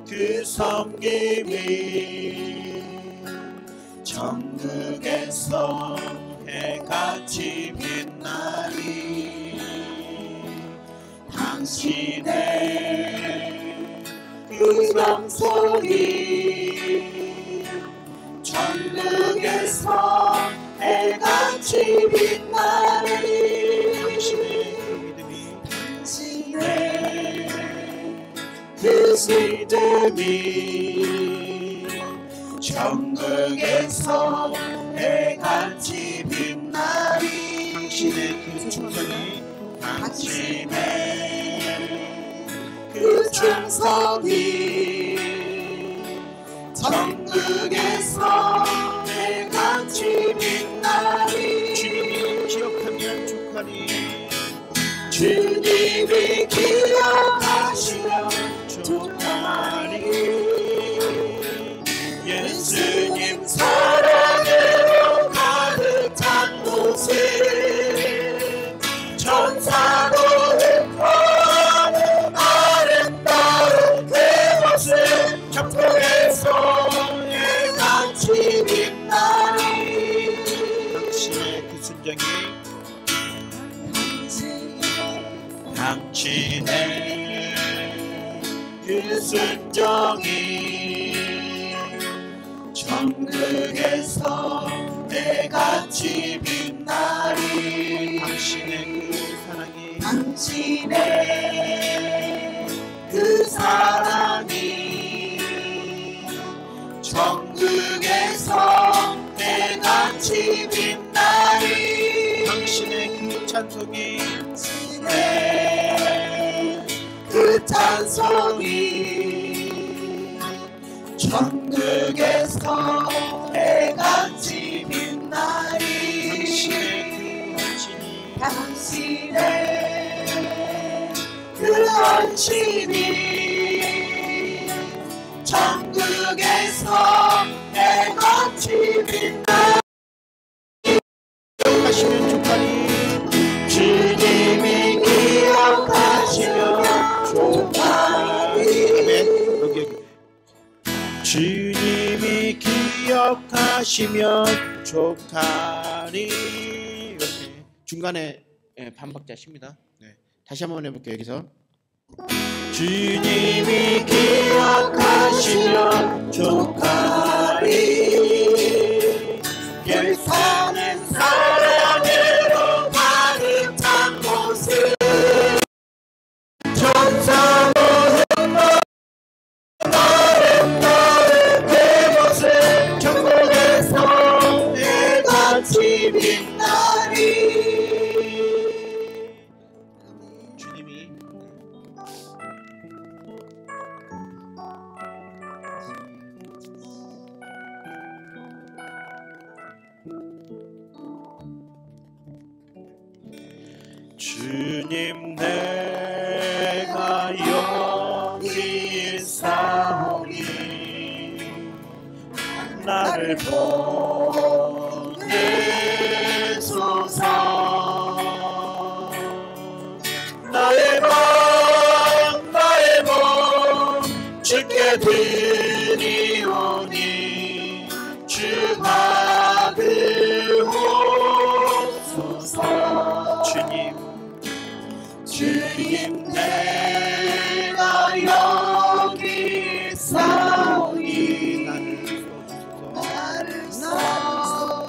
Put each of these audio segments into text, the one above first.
그 섬김이 천국에서 해같이 빛나리. 당신의 그 명소리 천국에서 해같이 빛나리. 당신의 그 믿음이 천국에서 해같이 빛나리. 당신의 그 충성이 그 충성이 천국에서 해같이 빛나리. 주님이 기억하면 족하리. 주님이 기억하시면 족하리. 예수님 사랑으로 가득 찬 곳에 천사도 흠모하는 아름다운 그곳에 천국에서 해같이 빛나리. 당신의 그 순정이 당신의 그 순정이 천국에서 해같이 빛나리. 당신의 그 사랑이 그 사랑이 천국에서 해같이 빛나리. 당신의 그 찬송이 그 찬송이 천국에서 해같이 빛나리. 당신의 그 헌신이 천국에서 해같이 빛나리. 기억하시면 족하리. 주님이 기억하시면 족하리. 아멘. 여기. 주님이 기억하시면 족하리. 이렇게 중간에 반박자 쉽니다. 네. 다시 한번 해볼게요. 여기서 주님이 기억하시면 족하리. 열사는 사랑으로 가득 찬 곳을 천사도 흠모하는 아름다운 그곳을 천국에서 해같이 빛나리. 주님이 주님 내가 여기 있사오니 나를 보내소서. 나의 몸 주께 드리오니 주 받으옵소서. 주님 내가 여기 있사오니 나를 써주소서.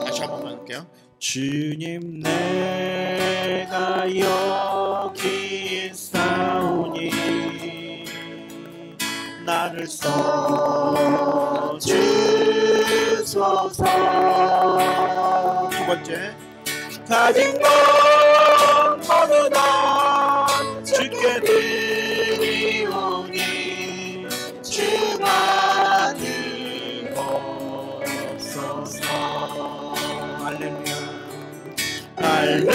다시 한 번만 할게요. 주님 내가 여기 있사오니 나를 써주소서. 두 번째, 가진 것 모두 다 주께 드리오니 주 받으옵소서. 할렐루야. 할렐루야.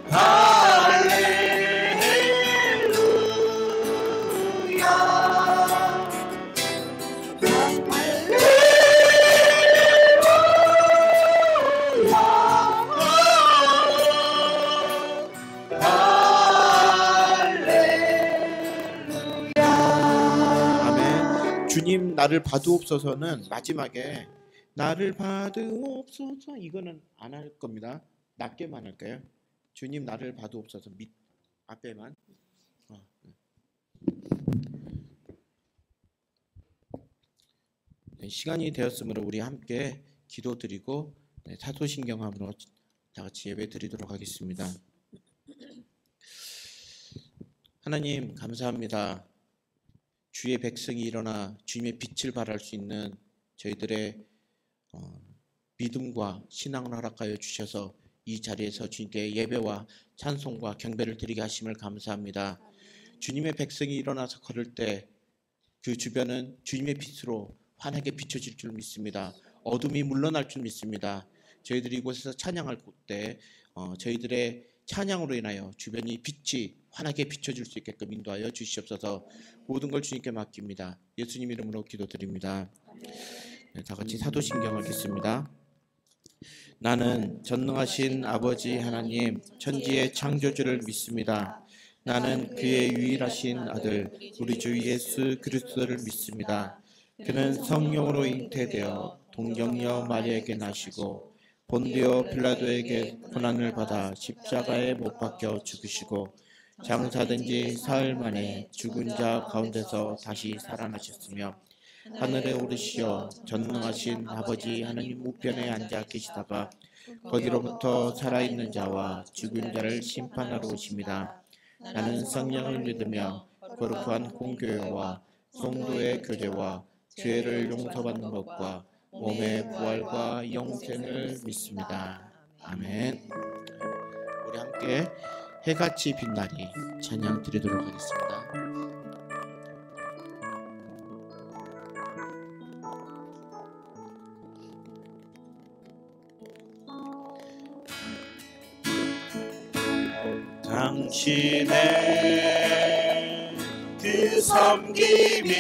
할렐루야. 주님 나를 봐두옵소서는 마지막에 나를 봐두옵소서 이거는 안 할 겁니다. 낮게만 할까요? 주님 나를 봐두옵소서 밑 앞에만. 네, 시간이 되었으므로 우리 함께 기도드리고 사도신경함으로 다 같이 예배 드리도록 하겠습니다. 하나님 감사합니다. 주의 백성이 일어나 주님의 빛을 발할 수 있는 저희들의 믿음과 신앙을 허락하여 주셔서 이 자리에서 주님께 예배와 찬송과 경배를 드리게 하심을 감사합니다. 주님의 백성이 일어나서 걸을 때 그 주변은 주님의 빛으로 환하게 비춰질 줄 믿습니다. 어둠이 물러날 줄 믿습니다. 저희들이 이곳에서 찬양할 때 저희들의 찬양으로 인하여 주변이 빛이 환하게 비춰질 수 있게끔 인도하여 주시옵소서. 모든 걸 주님께 맡깁니다. 예수님 이름으로 기도드립니다. 네, 다 같이 사도신경 하겠습니다. 나는 전능하신 아버지 하나님 천지의 창조주를 믿습니다. 나는 그의 유일하신 아들 우리 주 예수 그리스도를 믿습니다. 그는 성령으로 잉태되어 동정녀 마리아에게 나시고 본디오 빌라도에게 고난을 받아 십자가에 못 박혀 죽으시고 장사된 지 사흘 만에 죽은 자 가운데서 다시 살아나셨으며 하늘에 오르시어 전능하신 아버지 하나님 우편에 앉아 계시다가 거기로부터 살아있는 자와 죽은 자를 심판하러 오십니다. 나는 성령을 믿으며 거룩한 공교회와 성도의 교제와 죄를 용서받는 것과 몸의 부활과 영생을 믿습니다. 아멘. 우리 함께 해같이 빛나리 찬양 드리도록 하겠습니다. 당신의 그 섬김이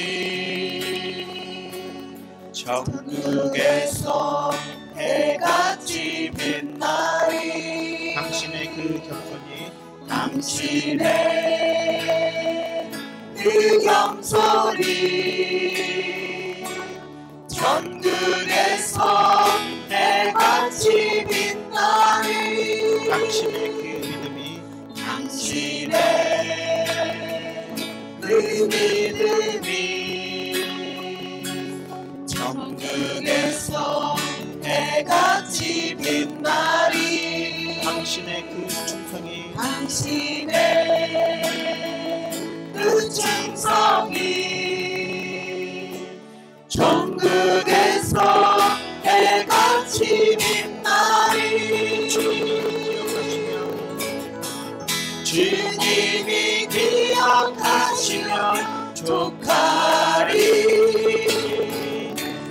천국에서 해같이 빛나리. 당신의 그 겸손이 당신의 그 겸손이 천국에서 해같이 빛나리. 당신의 그 믿음이 당신의 그 믿음이 천국에서 해같이 빛나리. 당신의 그 충성이 당신의 그 충성이 천국에서 해같이 빛나리. 주님이 기억하시면 족하리.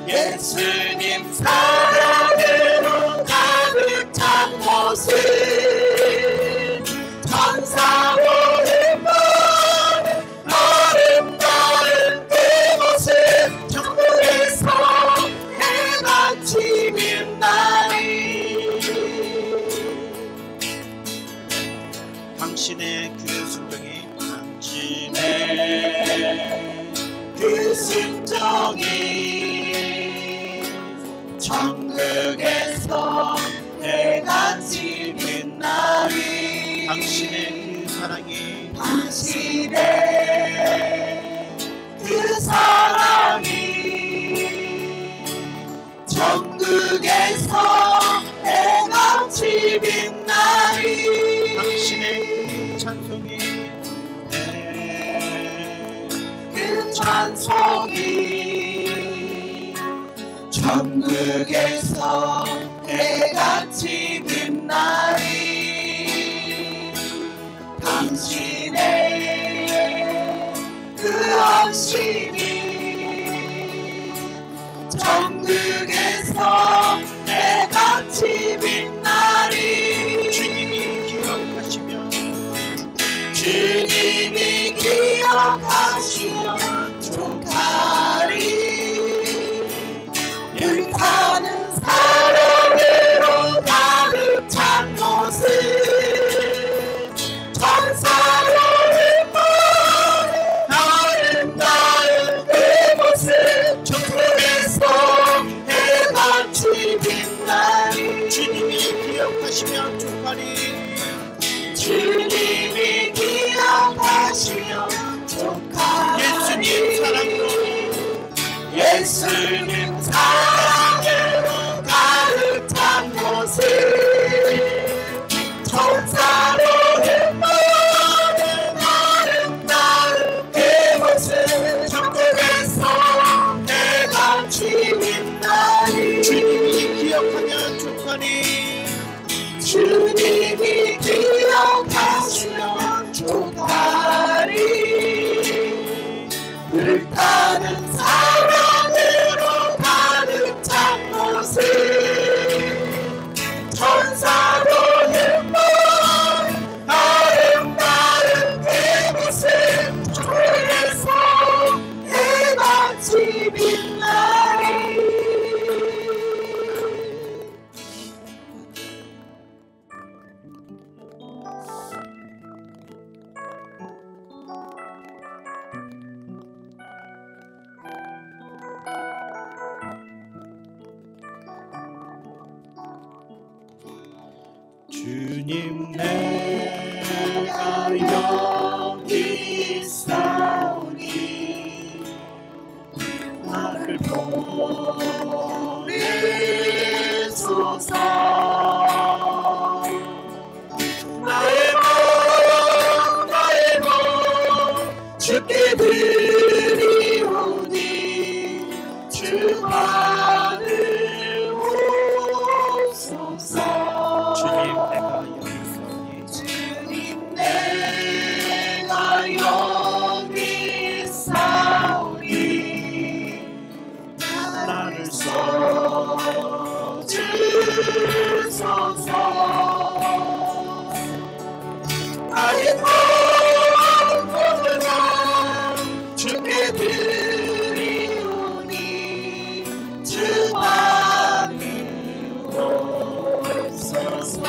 예수님 사랑으로 가득한 모습 천사보는 아름다운 그 모습 천국에서 해같이 빛나리. 당신의 그 순종이 당신의 그 순종이 천국에서 해같이 빛나리. 당신의 그 사랑이 당신의 그 사랑이 천국에서 해같이 빛나리. 당신의 그 찬송이 그 찬송이 천국에서 해같이 빛나리. 당신의 그 헌신이 천국에서 해같이 빛나리. 주님이 기억하시면 주님이 기억하시면 족하리. 불타는 사랑으로 가득 찬 모습 천사로는 아름다운 그 모습 주님이 기억하시며 예수님 사랑으로 예수님 사랑으로 가득 찬 곳을 천사로 행복한 아름다운 그곳을 천국에서 내가 주님 나리 주님이 기억하면 좋거니 주님이 기억하시면 좋다리 불타는 사랑으로 가득 찬 곳을 천사로 행복한 아름다운 그곳을 주에서 해같이 빛나리 주님 내가 여기 있사오니 나를 보내소서 나의 몸 주께 드리오니 주 안을 오소서 주님 내가 여기 있으니 주님 내가 여기 있사오니 나를 써주소서 나의 모든 것 주께 드리오니 주 안을 오소서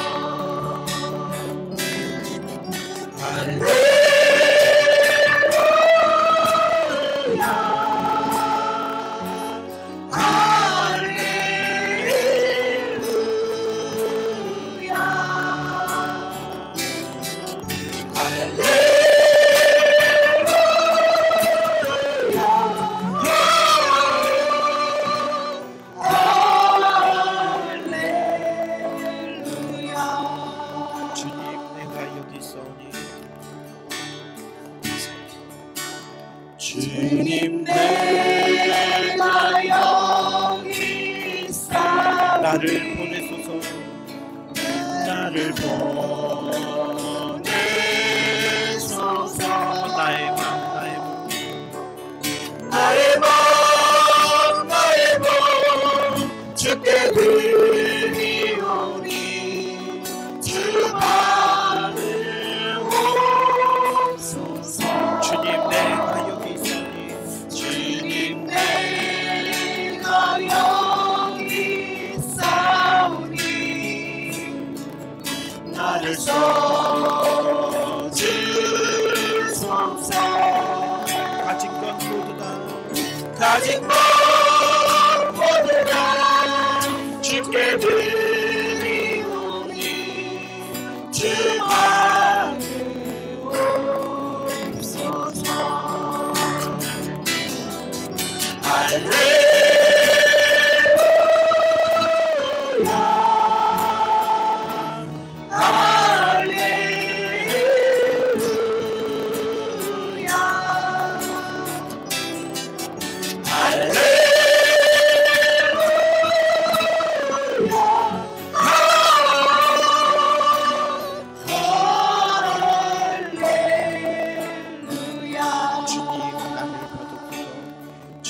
주님 내가 여기 있으니 주님 내가 여기 있사 나를 보내소서 나를 보내소서 나의 맘 나의 몸 주께 드리오니 주 안을 오소서 주님 내가 여기 있으니 주님 내가 여기 있사오니 나를 써주소서 가진 것 모두 다 가진 것 모두 다 주께 드리오니 주 안을 오소서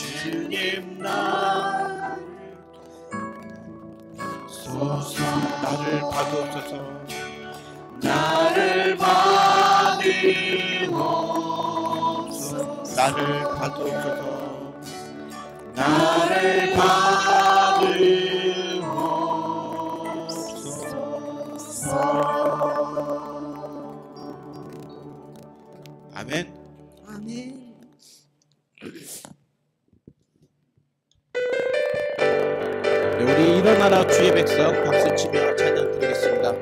주님 나를 받으소서 나를 받으옵소서 나를 받으소서 나를 받으옵소서 아멘. 아멘. 네, 우리 일어나라 주의 백성 박수 치며 찬양 드리겠습니다.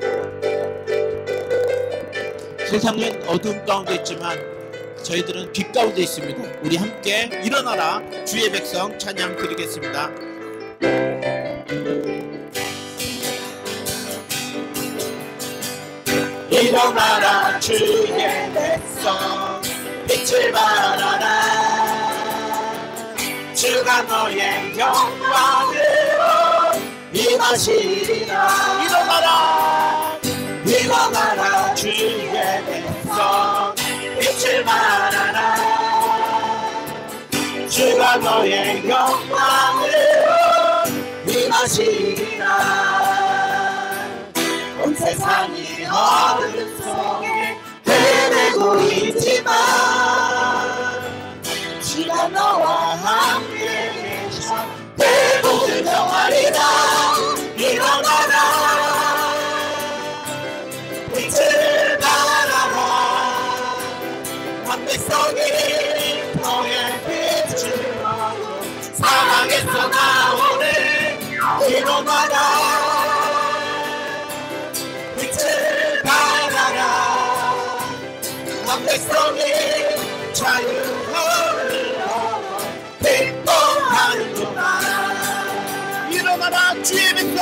세상은 어둠 가운데 있지만 저희들은 빛 가운데 있습니다. 우리 함께 일어나라 주의 백성 찬양 드리겠습니다. 일어나라 주의 백성 빛을 발하라. 주가 너의 영광으로 임하시리라. 일어나라 주의 백성 빛을 발하라. 주가 너의 영광으로 임하시리라. 온 세상이 어둠 속에 헤매고 있지만 주가 너와 함께 계셔 대복을 정하리라. 일어나라 빛을 발하라. 한 백성이 너의 빛을 보고 사랑에서 나오네. 일어나라 빛을 발하라. 한 백성이 자유를 얻어 기뻐하는구나. 일어나라 주의 백성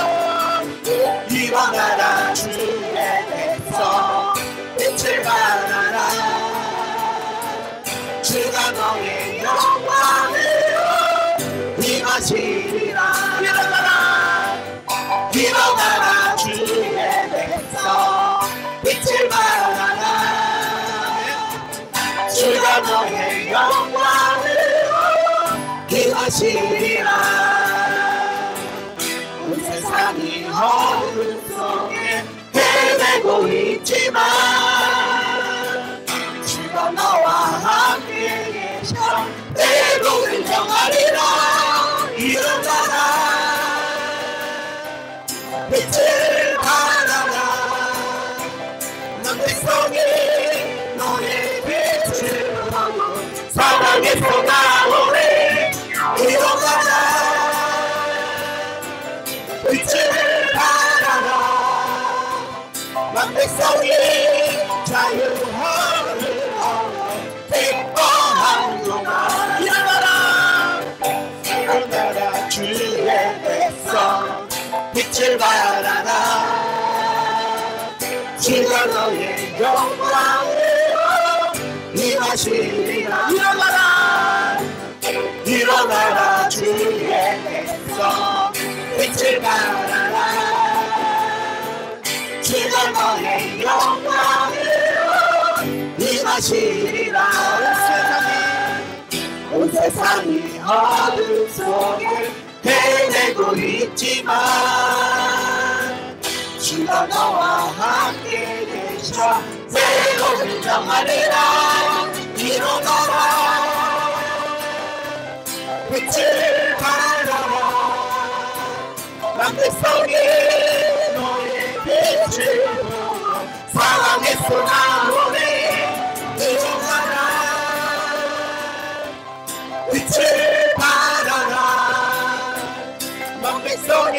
일어나라 주의 백성 빛을 발하라. 주가 너의 영광으로 임하시리라. 일어나라 주의 백성 빛을 발하라. 주가 너의 영광으로 임하시리라. 온 세상이 어둠 속에 헤매고 있지만 주가 너와 함께 계셔 대복을 정하리라. 일어나라 빛을 발하라. 넌 백성이 너의 빛을 보고 사랑에서 나오네. 일어나라 빛을 발하라. 넌 백성이 자유를 얻어 기뻐하는구나. 일어나라 주의 백성 빛을 발하라. 주가 너의 영광으로 임하시리라. 일어나라 주의 백성 빛을 발하라. 주가 너의 영광으로 임하시리라. 온 세상이 어둠 속에 헤매고 있지만 주가 너와 함께 계셔 새로운 정하리라. 일어나라 빛을 발하라. 난 백성이 너의 빛을 보고 사랑에서 나오네. 일어나라 빛을 발하라. 난 백성이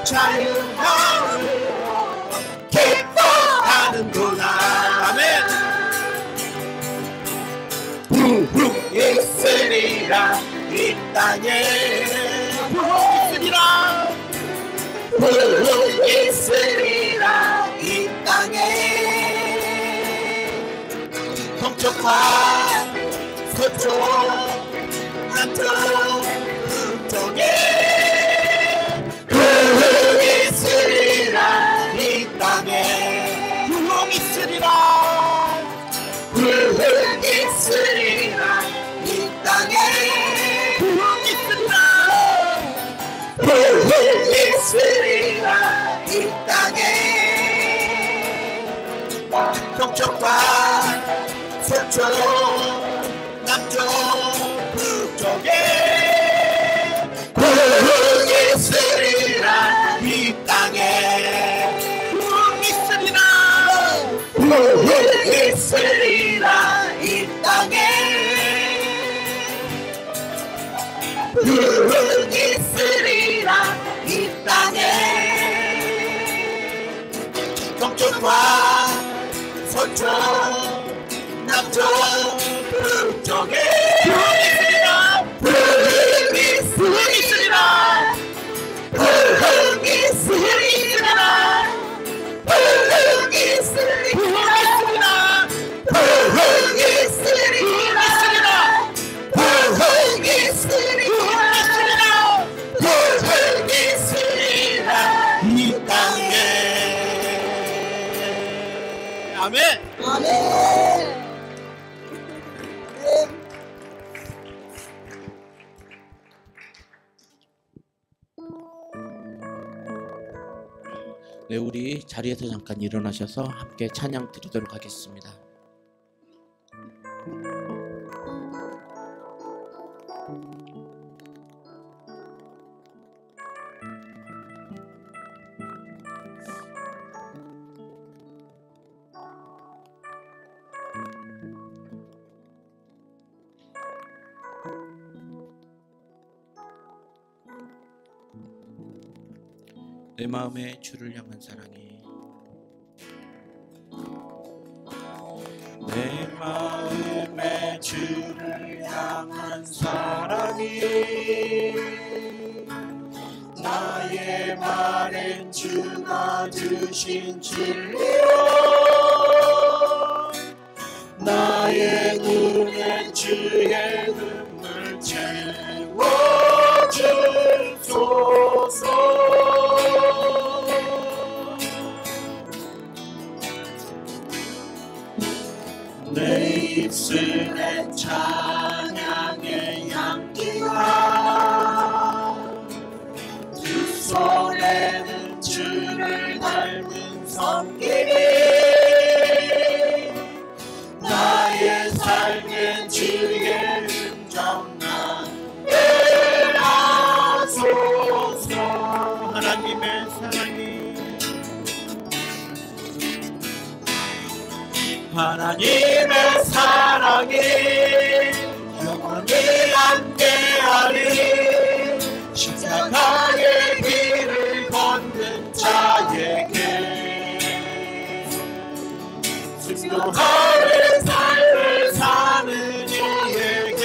자유함을 기뻐하는구나. 아멘. 부흥 있으리라 이 땅에. 부흥 있으리라 이 땅에. 동쪽과 서쪽 남쪽 북쪽에 부흥 있으리라 이 땅에. 부흥 있으리라. 부흥 있으리라 이 땅에. 부흥 있으리라. 부흥 있으리라 이 땅에. 동쪽과 서쪽 남쪽 북쪽에 부흥 있으리라 이 땅에. 부흥 있으리라. 부흥 있으리라 이 땅에. 부흥 있으리라 이 땅에. 동쪽과 서쪽 남쪽 북쪽에 흑이 있으리라. 흑이 있으리라. 흑이 있으리라. 흑이 있으리라. 흑이 있으리라. 흑이 있으리라. 이 땅에. 아멘. 아멘. 네, 우리 자리에서 잠깐 일어나셔서 함께 찬양 드리도록 하겠습니다. 내 마음에 주를 향한 사랑이, 내 마음에 주를 향한 사랑이, 나의 말엔 주가 주신 진리로, 나의 눈엔 주의 눈물 채워주소서. 내 입술에 찬양의 향기가, 두 손에는 주를 닮은 섬김이, 나의 삶에 주의 음정 나게 하소서. 하나님의 사랑이, 하나님의 사랑이 영원히 함께하리. 십자가의 길을 걷는 자에게 순종하는 삶을 사는 이에게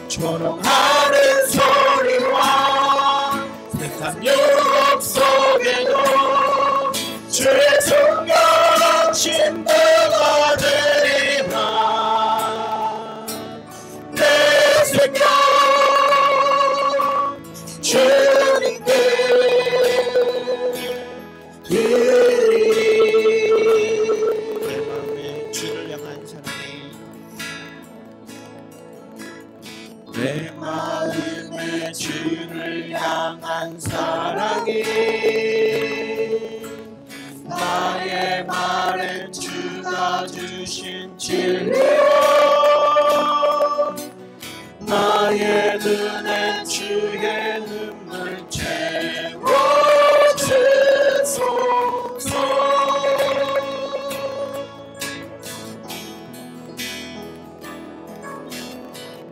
조롱하는 소리와 세상 유혹 속에도 주의 정결한 신부가 되리라. 내 생각 주님께 드리리. 내 마음에 주를 향한 사랑이, 내 마음에 주를 향한 사랑이, 나의 말엔 주가 주신 진리로, 나의 눈엔 주의 눈물 채워주소서.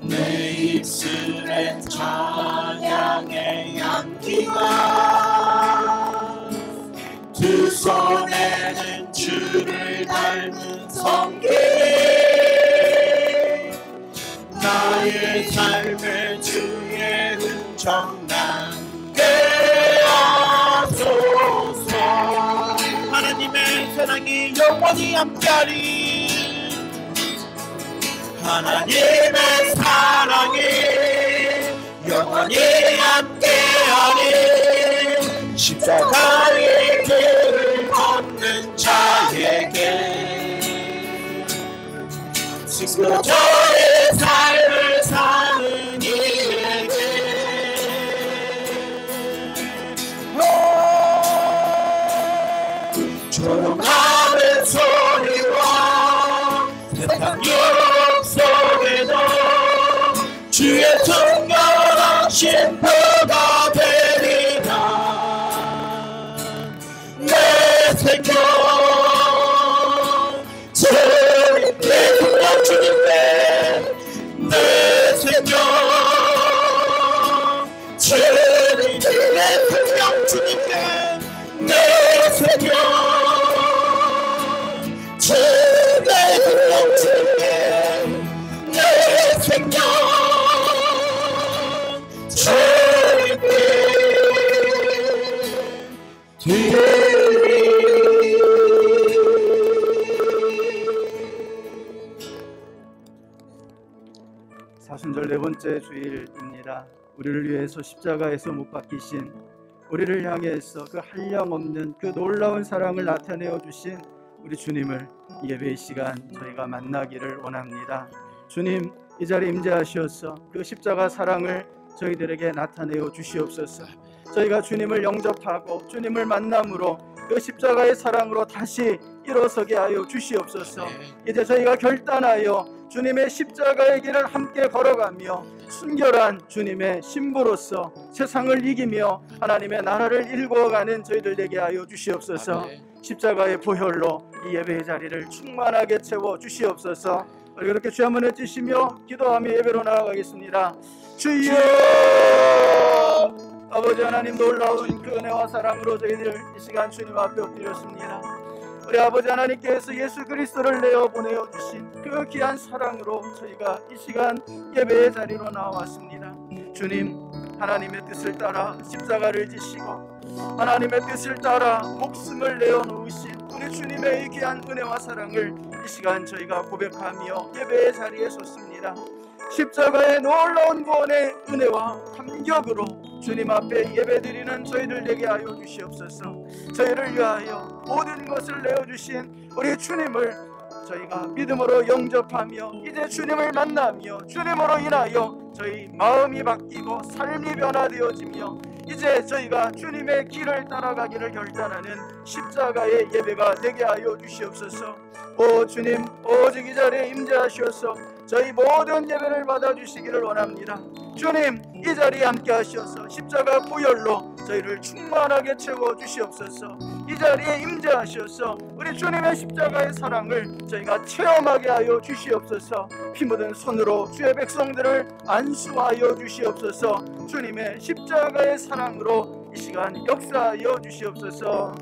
내 입술엔 찬양의 향기가, 두 손에는 주를 닮은 섬김이, 나의 삶에 주의 흔적 남게 하소서. 하나님의 사랑이 영원히 함께하리. 하나님의 사랑이 영원히 함께하리. 십자가의 길을 걷는 자에게 승부처의 삶을 사는 이에게 조롱하는 소리와 세상 유혹 속에도 주의 정결한 신부가 되리라. 내 생명 주님께 분명 주님께 내 생명 주님께 분명 주님께 사순절 네 번째 주일입니다. 우리를 위해서 십자가에서 못 박히신, 우리를 향해서 그 한량없는 그 놀라운 사랑을 나타내어 주신 우리 주님을 예배의 시간 저희가 만나기를 원합니다. 주님, 이 자리에 임재하시어서 그 십자가 사랑을 저희들에게 나타내어 주시옵소서. 저희가 주님을 영접하고 주님을 만남으로 그 십자가의 사랑으로 다시 일어서게 하여 주시옵소서. 이제 저희가 결단하여 주님의 십자가의 길을 함께 걸어가며 순결한 주님의 신부로서 세상을 이기며 하나님의 나라를 일궈가는 저희들 되게 하여 주시옵소서. 십자가의 보혈로 이 예배의 자리를 충만하게 채워 주시옵소서. 우리 그렇게 주 한번 해주시며 기도하며 예배로 나아가겠습니다. 주여, 아버지 하나님, 놀라운 그 은혜와 사랑으로 저희들 이 시간 주님 앞에 엎드렸습니다. 우리 아버지 하나님께서 예수 그리스도를 내어 보내어 주신 그 귀한 사랑으로 저희가 이 시간 예배의 자리로 나왔습니다. 주님, 하나님의 뜻을 따라 십자가를 지시고 하나님의 뜻을 따라 목숨을 내어 놓으신 우리 주님의 이 귀한 은혜와 사랑을 이 시간 저희가 고백하며 예배의 자리에 섰습니다. 십자가의 놀라운 구원의 은혜와 감격으로 주님 앞에 예배드리는 저희들 되게 하여 주시옵소서. 저희를 위하여 모든 것을 내어주신 우리 주님을 저희가 믿음으로 영접하며 이제 주님을 만나며 주님으로 인하여 저희 마음이 바뀌고 삶이 변화되어지며 이제 저희가 주님의 길을 따라가기를 결단하는 십자가의 예배가 되게 하여 주시옵소서. 오 주님, 오직 이 자리에 임재하셔서 저희 모든 예배를 받아주시기를 원합니다. 주님, 이 자리에 함께 하셔서 십자가 보혈로 저희를 충만하게 채워주시옵소서. 이 자리에 임재하셔서 우리 주님의 십자가의 사랑을 저희가 체험하게 하여 주시옵소서. 피 묻은 손으로 주의 백성들을 안수하여 주시옵소서. 주님의 십자가의 사랑으로 이 시간 역사하여 주시옵소서.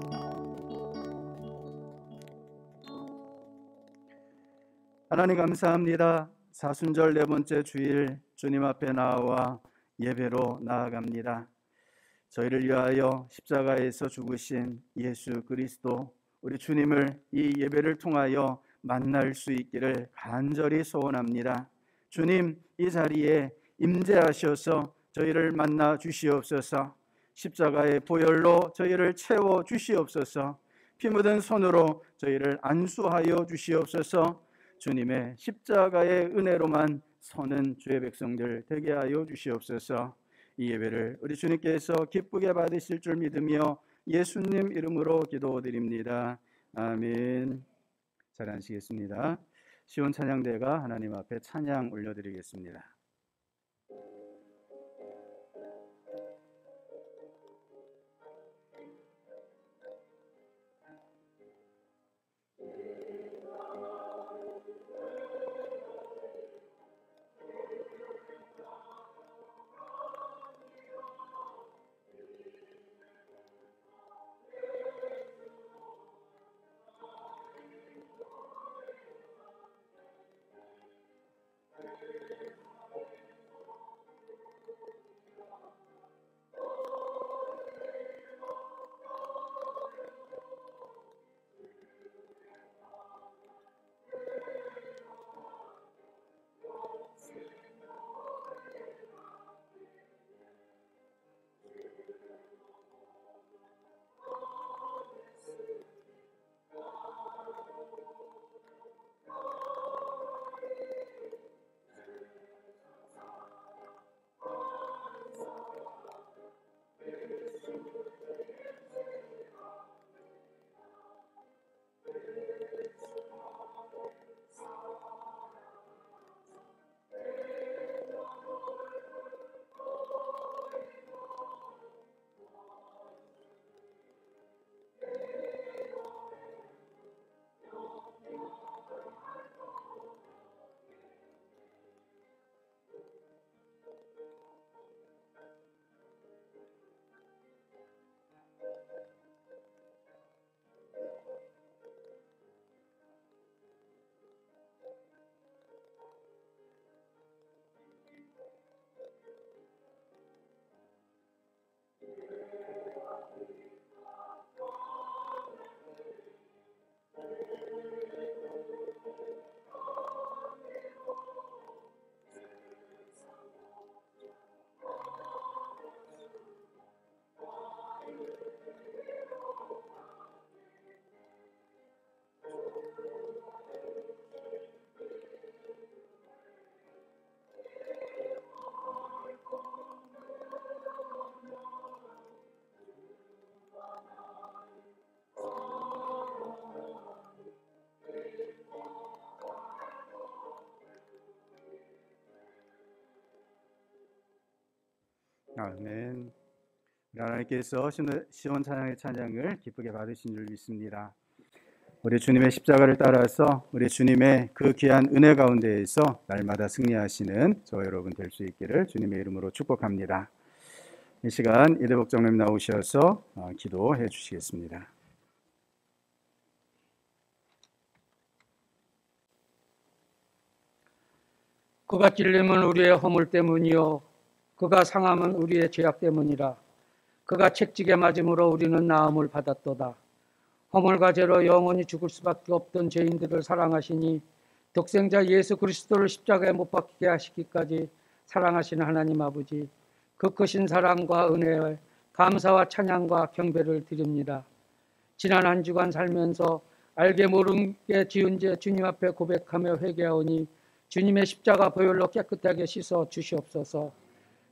하나님 감사합니다. 사순절 네 번째 주일 주님 앞에 나와 예배로 나아갑니다. 저희를 위하여 십자가에서 죽으신 예수 그리스도 우리 주님을 이 예배를 통하여 만날 수 있기를 간절히 소원합니다. 주님, 이 자리에 임재하셔서 저희를 만나 주시옵소서. 십자가의 보혈로 저희를 채워 주시옵소서. 피 묻은 손으로 저희를 안수하여 주시옵소서. 주님의 십자가의 은혜로만 서는 주의 백성들 되게 하여 주시옵소서. 이 예배를 우리 주님께서 기쁘게 받으실 줄 믿으며 예수님 이름으로 기도드립니다. 아멘. 잘 앉으시겠습니다. 시온 찬양대가 하나님 앞에 찬양 올려드리겠습니다. 아멘. 하나님께서 시온 찬양의 찬양을 기쁘게 받으신 줄 믿습니다. 우리 주님의 십자가를 따라서 우리 주님의 그 귀한 은혜 가운데에서 날마다 승리하시는 저 여러분 될 수 있기를 주님의 이름으로 축복합니다. 이 시간 이대복 장로님 나오셔서 기도해 주시겠습니다. 그가 찔림은 우리의 허물 때문이요 그가 상함은 우리의 죄악 때문이라. 그가 채찍에 맞음으로 우리는 나음을 받았도다. 허물과 죄로 영원히 죽을 수밖에 없던 죄인들을 사랑하시니 독생자 예수 그리스도를 십자가에 못 박히게 하시기까지 사랑하시는 하나님 아버지, 그 크신 사랑과 은혜에 감사와 찬양과 경배를 드립니다. 지난 한 주간 살면서 알게 모르게 지은 죄 주님 앞에 고백하며 회개하오니 주님의 십자가 보혈로 깨끗하게 씻어 주시옵소서.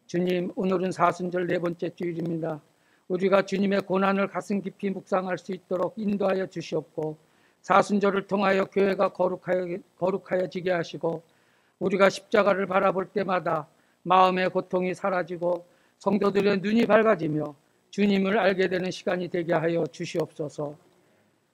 주님, 오늘은 사순절 네 번째 주일입니다. 우리가 주님의 고난을 가슴 깊이 묵상할 수 있도록 인도하여 주시옵고, 사순절을 통하여 교회가 거룩하여지게 하시고, 우리가 십자가를 바라볼 때마다 마음의 고통이 사라지고 성도들의 눈이 밝아지며 주님을 알게 되는 시간이 되게 하여 주시옵소서.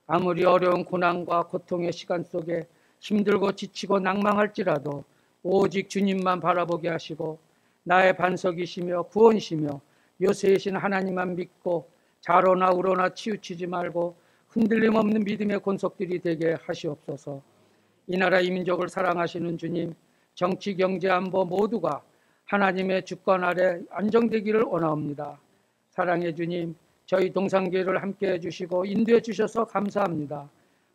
아무리 어려운 고난과 고통의 시간 속에 힘들고 지치고 낭망할지라도 오직 주님만 바라보게 하시고, 나의 반석이시며 구원이시며 요새이신 하나님만 믿고 좌로나 우로나 치우치지 말고 흔들림 없는 믿음의 권속들이 되게 하시옵소서. 이 나라 이 민족을 사랑하시는 주님, 정치, 경제, 안보 모두가 하나님의 주권 아래 안정되기를 원하옵니다. 사랑의 주님, 저희 동산교회를 함께해 주시고 인도해 주셔서 감사합니다.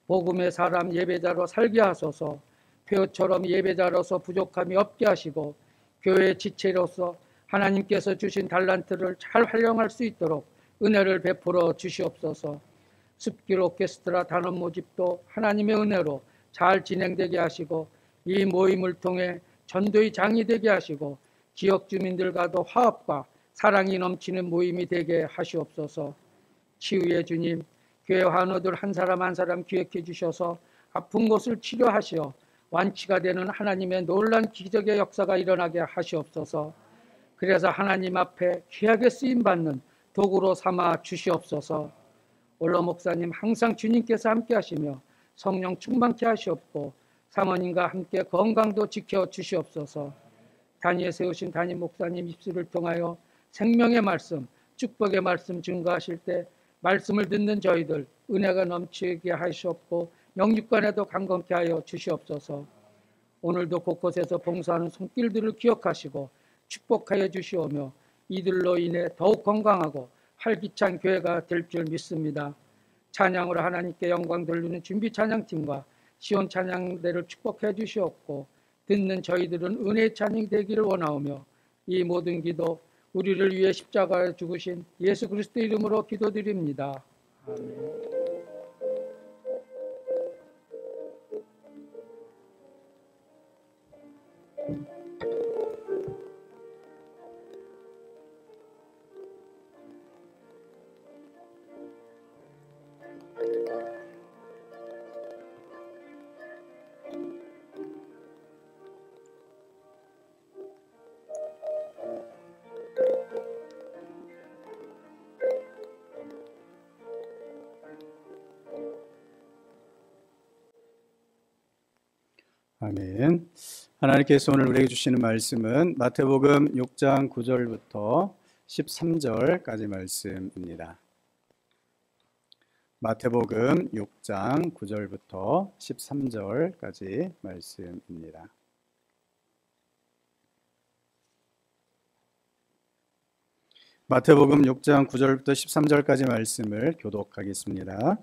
복음의 사람 예배자로 살게 하소서. 표처럼 예배자로서 부족함이 없게 하시고 교회의 지체로서 하나님께서 주신 달란트를 잘 활용할 수 있도록 은혜를 베풀어 주시옵소서. 숲길 오케스트라 단원 모집도 하나님의 은혜로 잘 진행되게 하시고, 이 모임을 통해 전도의 장이 되게 하시고 지역 주민들과도 화합과 사랑이 넘치는 모임이 되게 하시옵소서. 치유의 주님, 교회 환우들 한 사람 한 사람 기억해 주셔서 아픈 곳을 치료하시어 완치가 되는 하나님의 놀라운 기적의 역사가 일어나게 하시옵소서. 그래서 하나님 앞에 귀하게 쓰임받는 도구로 삼아 주시옵소서. 올로 목사님, 항상 주님께서 함께 하시며 성령 충만케 하시옵고 사모님과 함께 건강도 지켜 주시옵소서. 단위에 세우신 담임 목사님 입술을 통하여 생명의 말씀, 축복의 말씀 증거하실 때 말씀을 듣는 저희들 은혜가 넘치게 하시옵고 영육간에도 강건케 하여 주시옵소서. 오늘도 곳곳에서 봉사하는 손길들을 기억하시고 축복하여 주시오며 이들로 인해 더욱 건강하고 활기찬 교회가 될 줄 믿습니다. 찬양으로 하나님께 영광 돌리는 준비 찬양팀과 시온 찬양대를 축복해 주시옵고 듣는 저희들은 은혜의 찬양이 되기를 원하오며 이 모든 기도 우리를 위해 십자가에 죽으신 예수 그리스도 이름으로 기도드립니다. 아멘. 아멘. 하나님께서 오늘 우리에게 주시는 말씀은 마태복음 6장 9절부터 13절까지 말씀입니다. 마태복음 6장 9절부터 13절까지 말씀입니다. 마태복음 6장 9절부터 13절까지 말씀을 교독하겠습니다.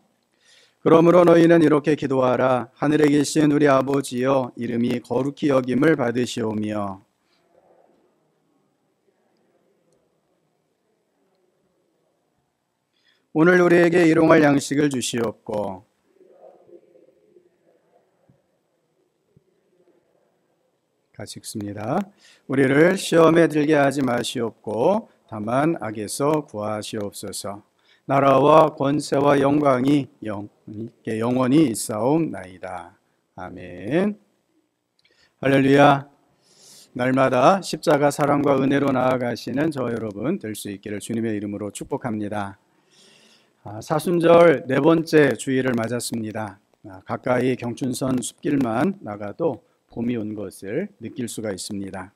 그러므로 너희는 이렇게 기도하라. 하늘에 계신 우리 아버지여, 이름이 거룩히 여김을 받으시오며 오늘 우리에게 일용할 양식을 주시옵고 같이 읽습니다. 우리를 시험에 들게 하지 마시옵고 다만 악에서 구하시옵소서. 나라와 권세와 영광이 영원히 있사옵나이다. 아멘. 할렐루야. 날마다 십자가 사랑과 은혜로 나아가시는 저 여러분 될 수 있기를 주님의 이름으로 축복합니다. 사순절 네 번째 주일을 맞았습니다. 가까이 경춘선 숲길만 나가도 봄이 온 것을 느낄 수가 있습니다.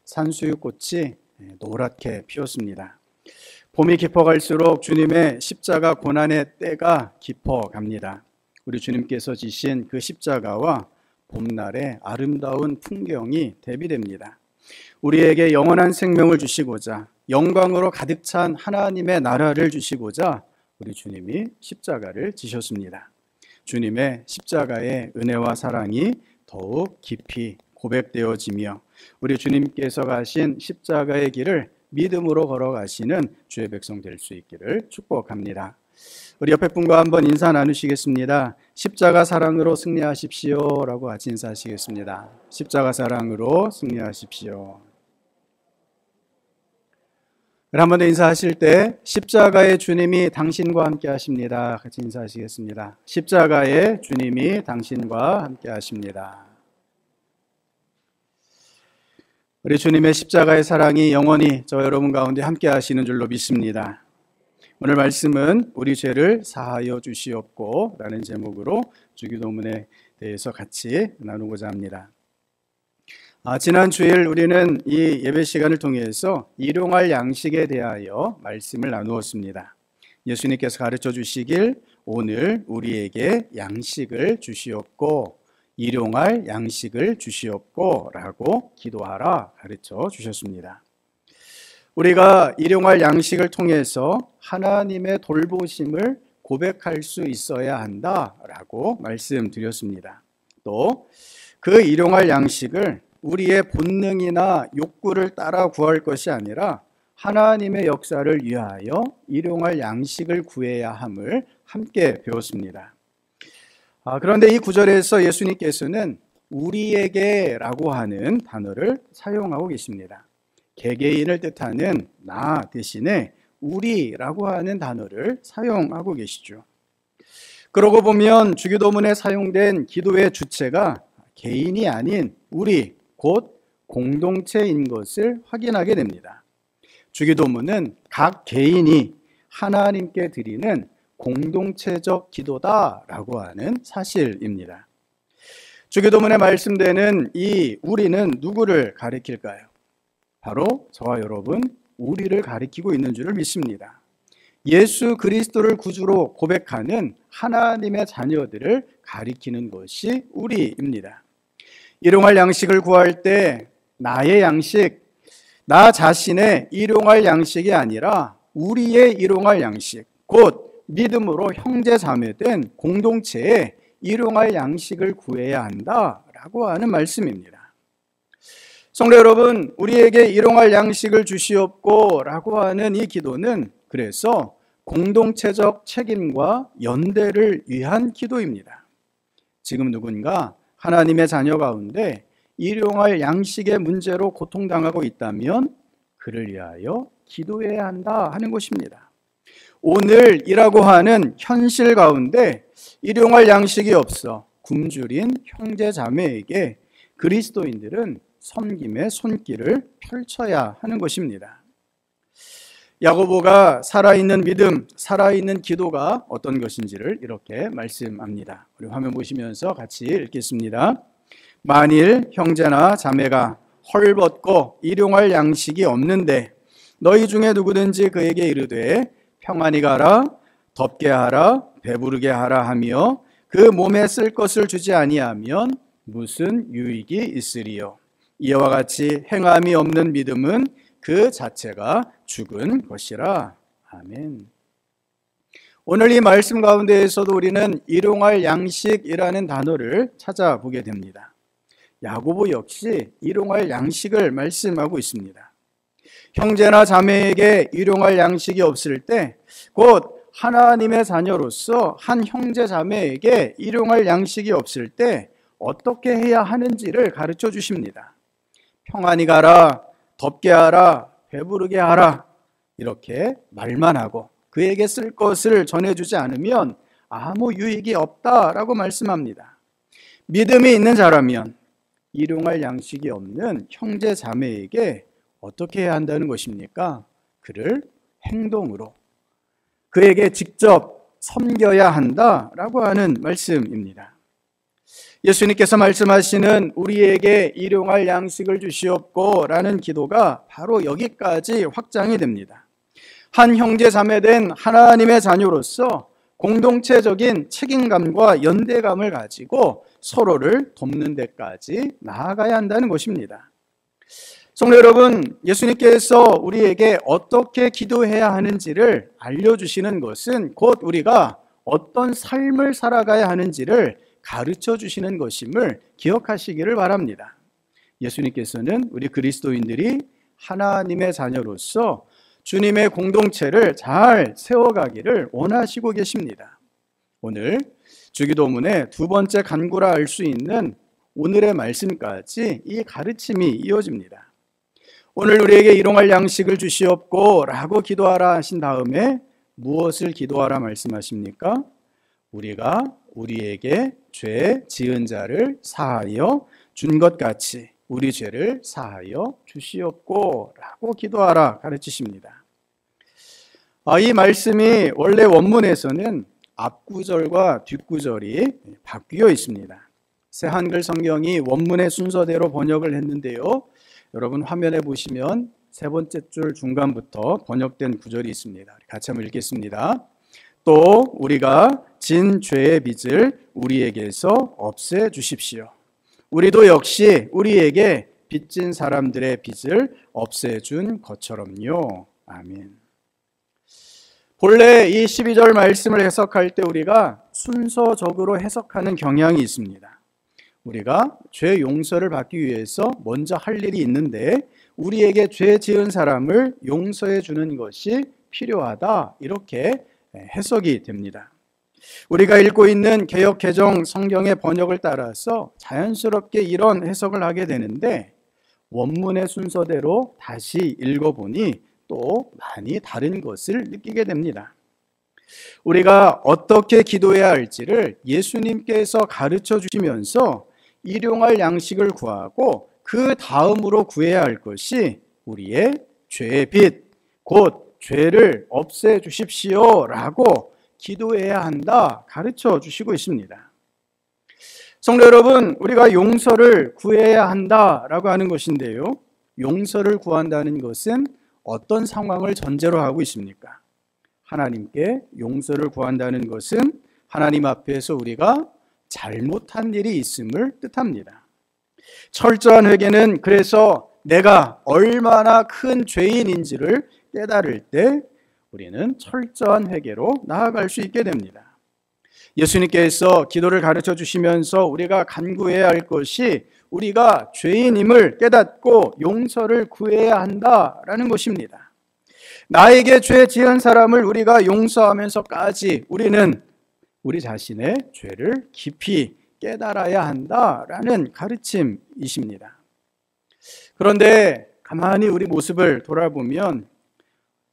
산수유꽃이 노랗게 피었습니다. 봄이 깊어갈수록 주님의 십자가 고난의 때가 깊어갑니다. 우리 주님께서 지신 그 십자가와 봄날의 아름다운 풍경이 대비됩니다. 우리에게 영원한 생명을 주시고자, 영광으로 가득 찬 하나님의 나라를 주시고자 우리 주님이 십자가를 지셨습니다. 주님의 십자가의 은혜와 사랑이 더욱 깊이 고백되어지며 우리 주님께서 가신 십자가의 길을 믿음으로 걸어가시는 주의 백성 될 수 있기를 축복합니다. 우리 옆에 분과 한번 인사 나누시겠습니다. 십자가 사랑으로 승리하십시오 라고 같이 인사하시겠습니다. 십자가 사랑으로 승리하십시오. 한 번 더 인사하실 때 십자가의 주님이 당신과 함께 하십니다. 같이 인사하시겠습니다. 십자가의 주님이 당신과 함께 하십니다. 우리 주님의 십자가의 사랑이 영원히 저 여러분 가운데 함께 하시는 줄로 믿습니다. 오늘 말씀은 우리 죄를 사하여 주시옵고 라는 제목으로 주기도문에 대해서 같이 나누고자 합니다. 지난 주일 우리는 이 예배 시간을 통해서 일용할 양식에 대하여 말씀을 나누었습니다. 예수님께서 가르쳐 주시길 오늘 우리에게 양식을 주시옵고 일용할 양식을 주시옵고 라고 기도하라 가르쳐 주셨습니다. 우리가 일용할 양식을 통해서 하나님의 돌보심을 고백할 수 있어야 한다라고 말씀드렸습니다. 또 그 일용할 양식을 우리의 본능이나 욕구를 따라 구할 것이 아니라 하나님의 역사를 위하여 일용할 양식을 구해야 함을 함께 배웠습니다. 그런데 이 구절에서 예수님께서는 우리에게 라고 하는 단어를 사용하고 계십니다. 개개인을 뜻하는 나 대신에 우리라고 하는 단어를 사용하고 계시죠. 그러고 보면 주기도문에 사용된 기도의 주체가 개인이 아닌 우리, 곧 공동체인 것을 확인하게 됩니다. 주기도문은 각 개인이 하나님께 드리는 공동체적 기도다라고 하는 사실입니다. 주기도문에 말씀되는 이 우리는 누구를 가리킬까요? 바로 저와 여러분 우리를 가리키고 있는 줄을 믿습니다. 예수 그리스도를 구주로 고백하는 하나님의 자녀들을 가리키는 것이 우리입니다. 일용할 양식을 구할 때 나의 양식, 나 자신의 일용할 양식이 아니라 우리의 일용할 양식, 곧 믿음으로 형제 자매된 공동체에 일용할 양식을 구해야 한다라고 하는 말씀입니다. 성도 여러분, 우리에게 일용할 양식을 주시옵고 라고 하는 이 기도는 그래서 공동체적 책임과 연대를 위한 기도입니다. 지금 누군가 하나님의 자녀 가운데 일용할 양식의 문제로 고통당하고 있다면 그를 위하여 기도해야 한다 하는 것입니다. 오늘이라고 하는 현실 가운데 일용할 양식이 없어 굶주린 형제 자매에게 그리스도인들은 섬김의 손길을 펼쳐야 하는 것입니다. 야고보가 살아있는 믿음, 살아있는 기도가 어떤 것인지를 이렇게 말씀합니다. 우리 화면 보시면서 같이 읽겠습니다. 만일 형제나 자매가 헐벗고 일용할 양식이 없는데 너희 중에 누구든지 그에게 이르되 평안히 가라, 덥게 하라, 배부르게 하라 하며 그 몸에 쓸 것을 주지 아니하면 무슨 유익이 있으리요. 이와 같이 행함이 없는 믿음은 그 자체가 죽은 것이라. 아멘. 오늘 이 말씀 가운데에서도 우리는 일용할 양식이라는 단어를 찾아보게 됩니다. 야고보 역시 일용할 양식을 말씀하고 있습니다. 형제나 자매에게 일용할 양식이 없을 때 곧 하나님의 자녀로서 한 형제 자매에게 일용할 양식이 없을 때 어떻게 해야 하는지를 가르쳐 주십니다. 평안히 가라, 덥게 하라, 배부르게 하라 이렇게 말만 하고 그에게 쓸 것을 전해주지 않으면 아무 유익이 없다라고 말씀합니다. 믿음이 있는 자라면 일용할 양식이 없는 형제 자매에게 어떻게 해야 한다는 것입니까? 그를 행동으로, 그에게 직접 섬겨야 한다라고 하는 말씀입니다. 예수님께서 말씀하시는 우리에게 일용할 양식을 주시옵고 라는 기도가 바로 여기까지 확장이 됩니다. 한 형제 자매된 하나님의 자녀로서 공동체적인 책임감과 연대감을 가지고 서로를 돕는 데까지 나아가야 한다는 것입니다. 성도 여러분, 예수님께서 우리에게 어떻게 기도해야 하는지를 알려주시는 것은 곧 우리가 어떤 삶을 살아가야 하는지를 가르쳐 주시는 것임을 기억하시기를 바랍니다. 예수님께서는 우리 그리스도인들이 하나님의 자녀로서 주님의 공동체를 잘 세워가기를 원하시고 계십니다. 오늘 주기도문의 두 번째 간구라 할 수 있는 오늘의 말씀까지 이 가르침이 이어집니다. 오늘 우리에게 일용할 양식을 주시옵고 라고 기도하라 하신 다음에 무엇을 기도하라 말씀하십니까? 우리가 우리에게 죄 지은 자를 사하여 준 것 같이 우리 죄를 사하여 주시옵고 라고 기도하라 가르치십니다. 이 말씀이 원래 원문에서는 앞구절과 뒷구절이 바뀌어 있습니다. 새 한글 성경이 원문의 순서대로 번역을 했는데요, 여러분 화면에 보시면 세 번째 줄 중간부터 번역된 구절이 있습니다. 같이 한번 읽겠습니다. 또 우리가 진 죄의 빚을 우리에게서 없애 주십시오. 우리도 역시 우리에게 빚진 사람들의 빚을 없애준 것처럼요. 아멘. 본래 이 12절 말씀을 해석할 때 우리가 순서적으로 해석하는 경향이 있습니다. 우리가 죄 용서를 받기 위해서 먼저 할 일이 있는데 우리에게 죄 지은 사람을 용서해 주는 것이 필요하다, 이렇게 해석이 됩니다. 우리가 읽고 있는 개역 개정 성경의 번역을 따라서 자연스럽게 이런 해석을 하게 되는데 원문의 순서대로 다시 읽어보니 또 많이 다른 것을 느끼게 됩니다. 우리가 어떻게 기도해야 할지를 예수님께서 가르쳐 주시면서 일용할 양식을 구하고 그 다음으로 구해야 할 것이 우리의 죄의 빚, 곧 죄를 없애 주십시오 라고 기도해야 한다 가르쳐 주시고 있습니다. 성도 여러분, 우리가 용서를 구해야 한다라고 하는 것인데요, 용서를 구한다는 것은 어떤 상황을 전제로 하고 있습니까? 하나님께 용서를 구한다는 것은 하나님 앞에서 우리가 잘못한 일이 있음을 뜻합니다. 철저한 회개는 그래서 내가 얼마나 큰 죄인인지를 깨달을 때 우리는 철저한 회개로 나아갈 수 있게 됩니다. 예수님께서 기도를 가르쳐 주시면서 우리가 간구해야 할 것이 우리가 죄인임을 깨닫고 용서를 구해야 한다라는 것입니다. 나에게 죄 지은 사람을 우리가 용서하면서까지 우리는 우리 자신의 죄를 깊이 깨달아야 한다라는 가르침이십니다. 그런데 가만히 우리 모습을 돌아보면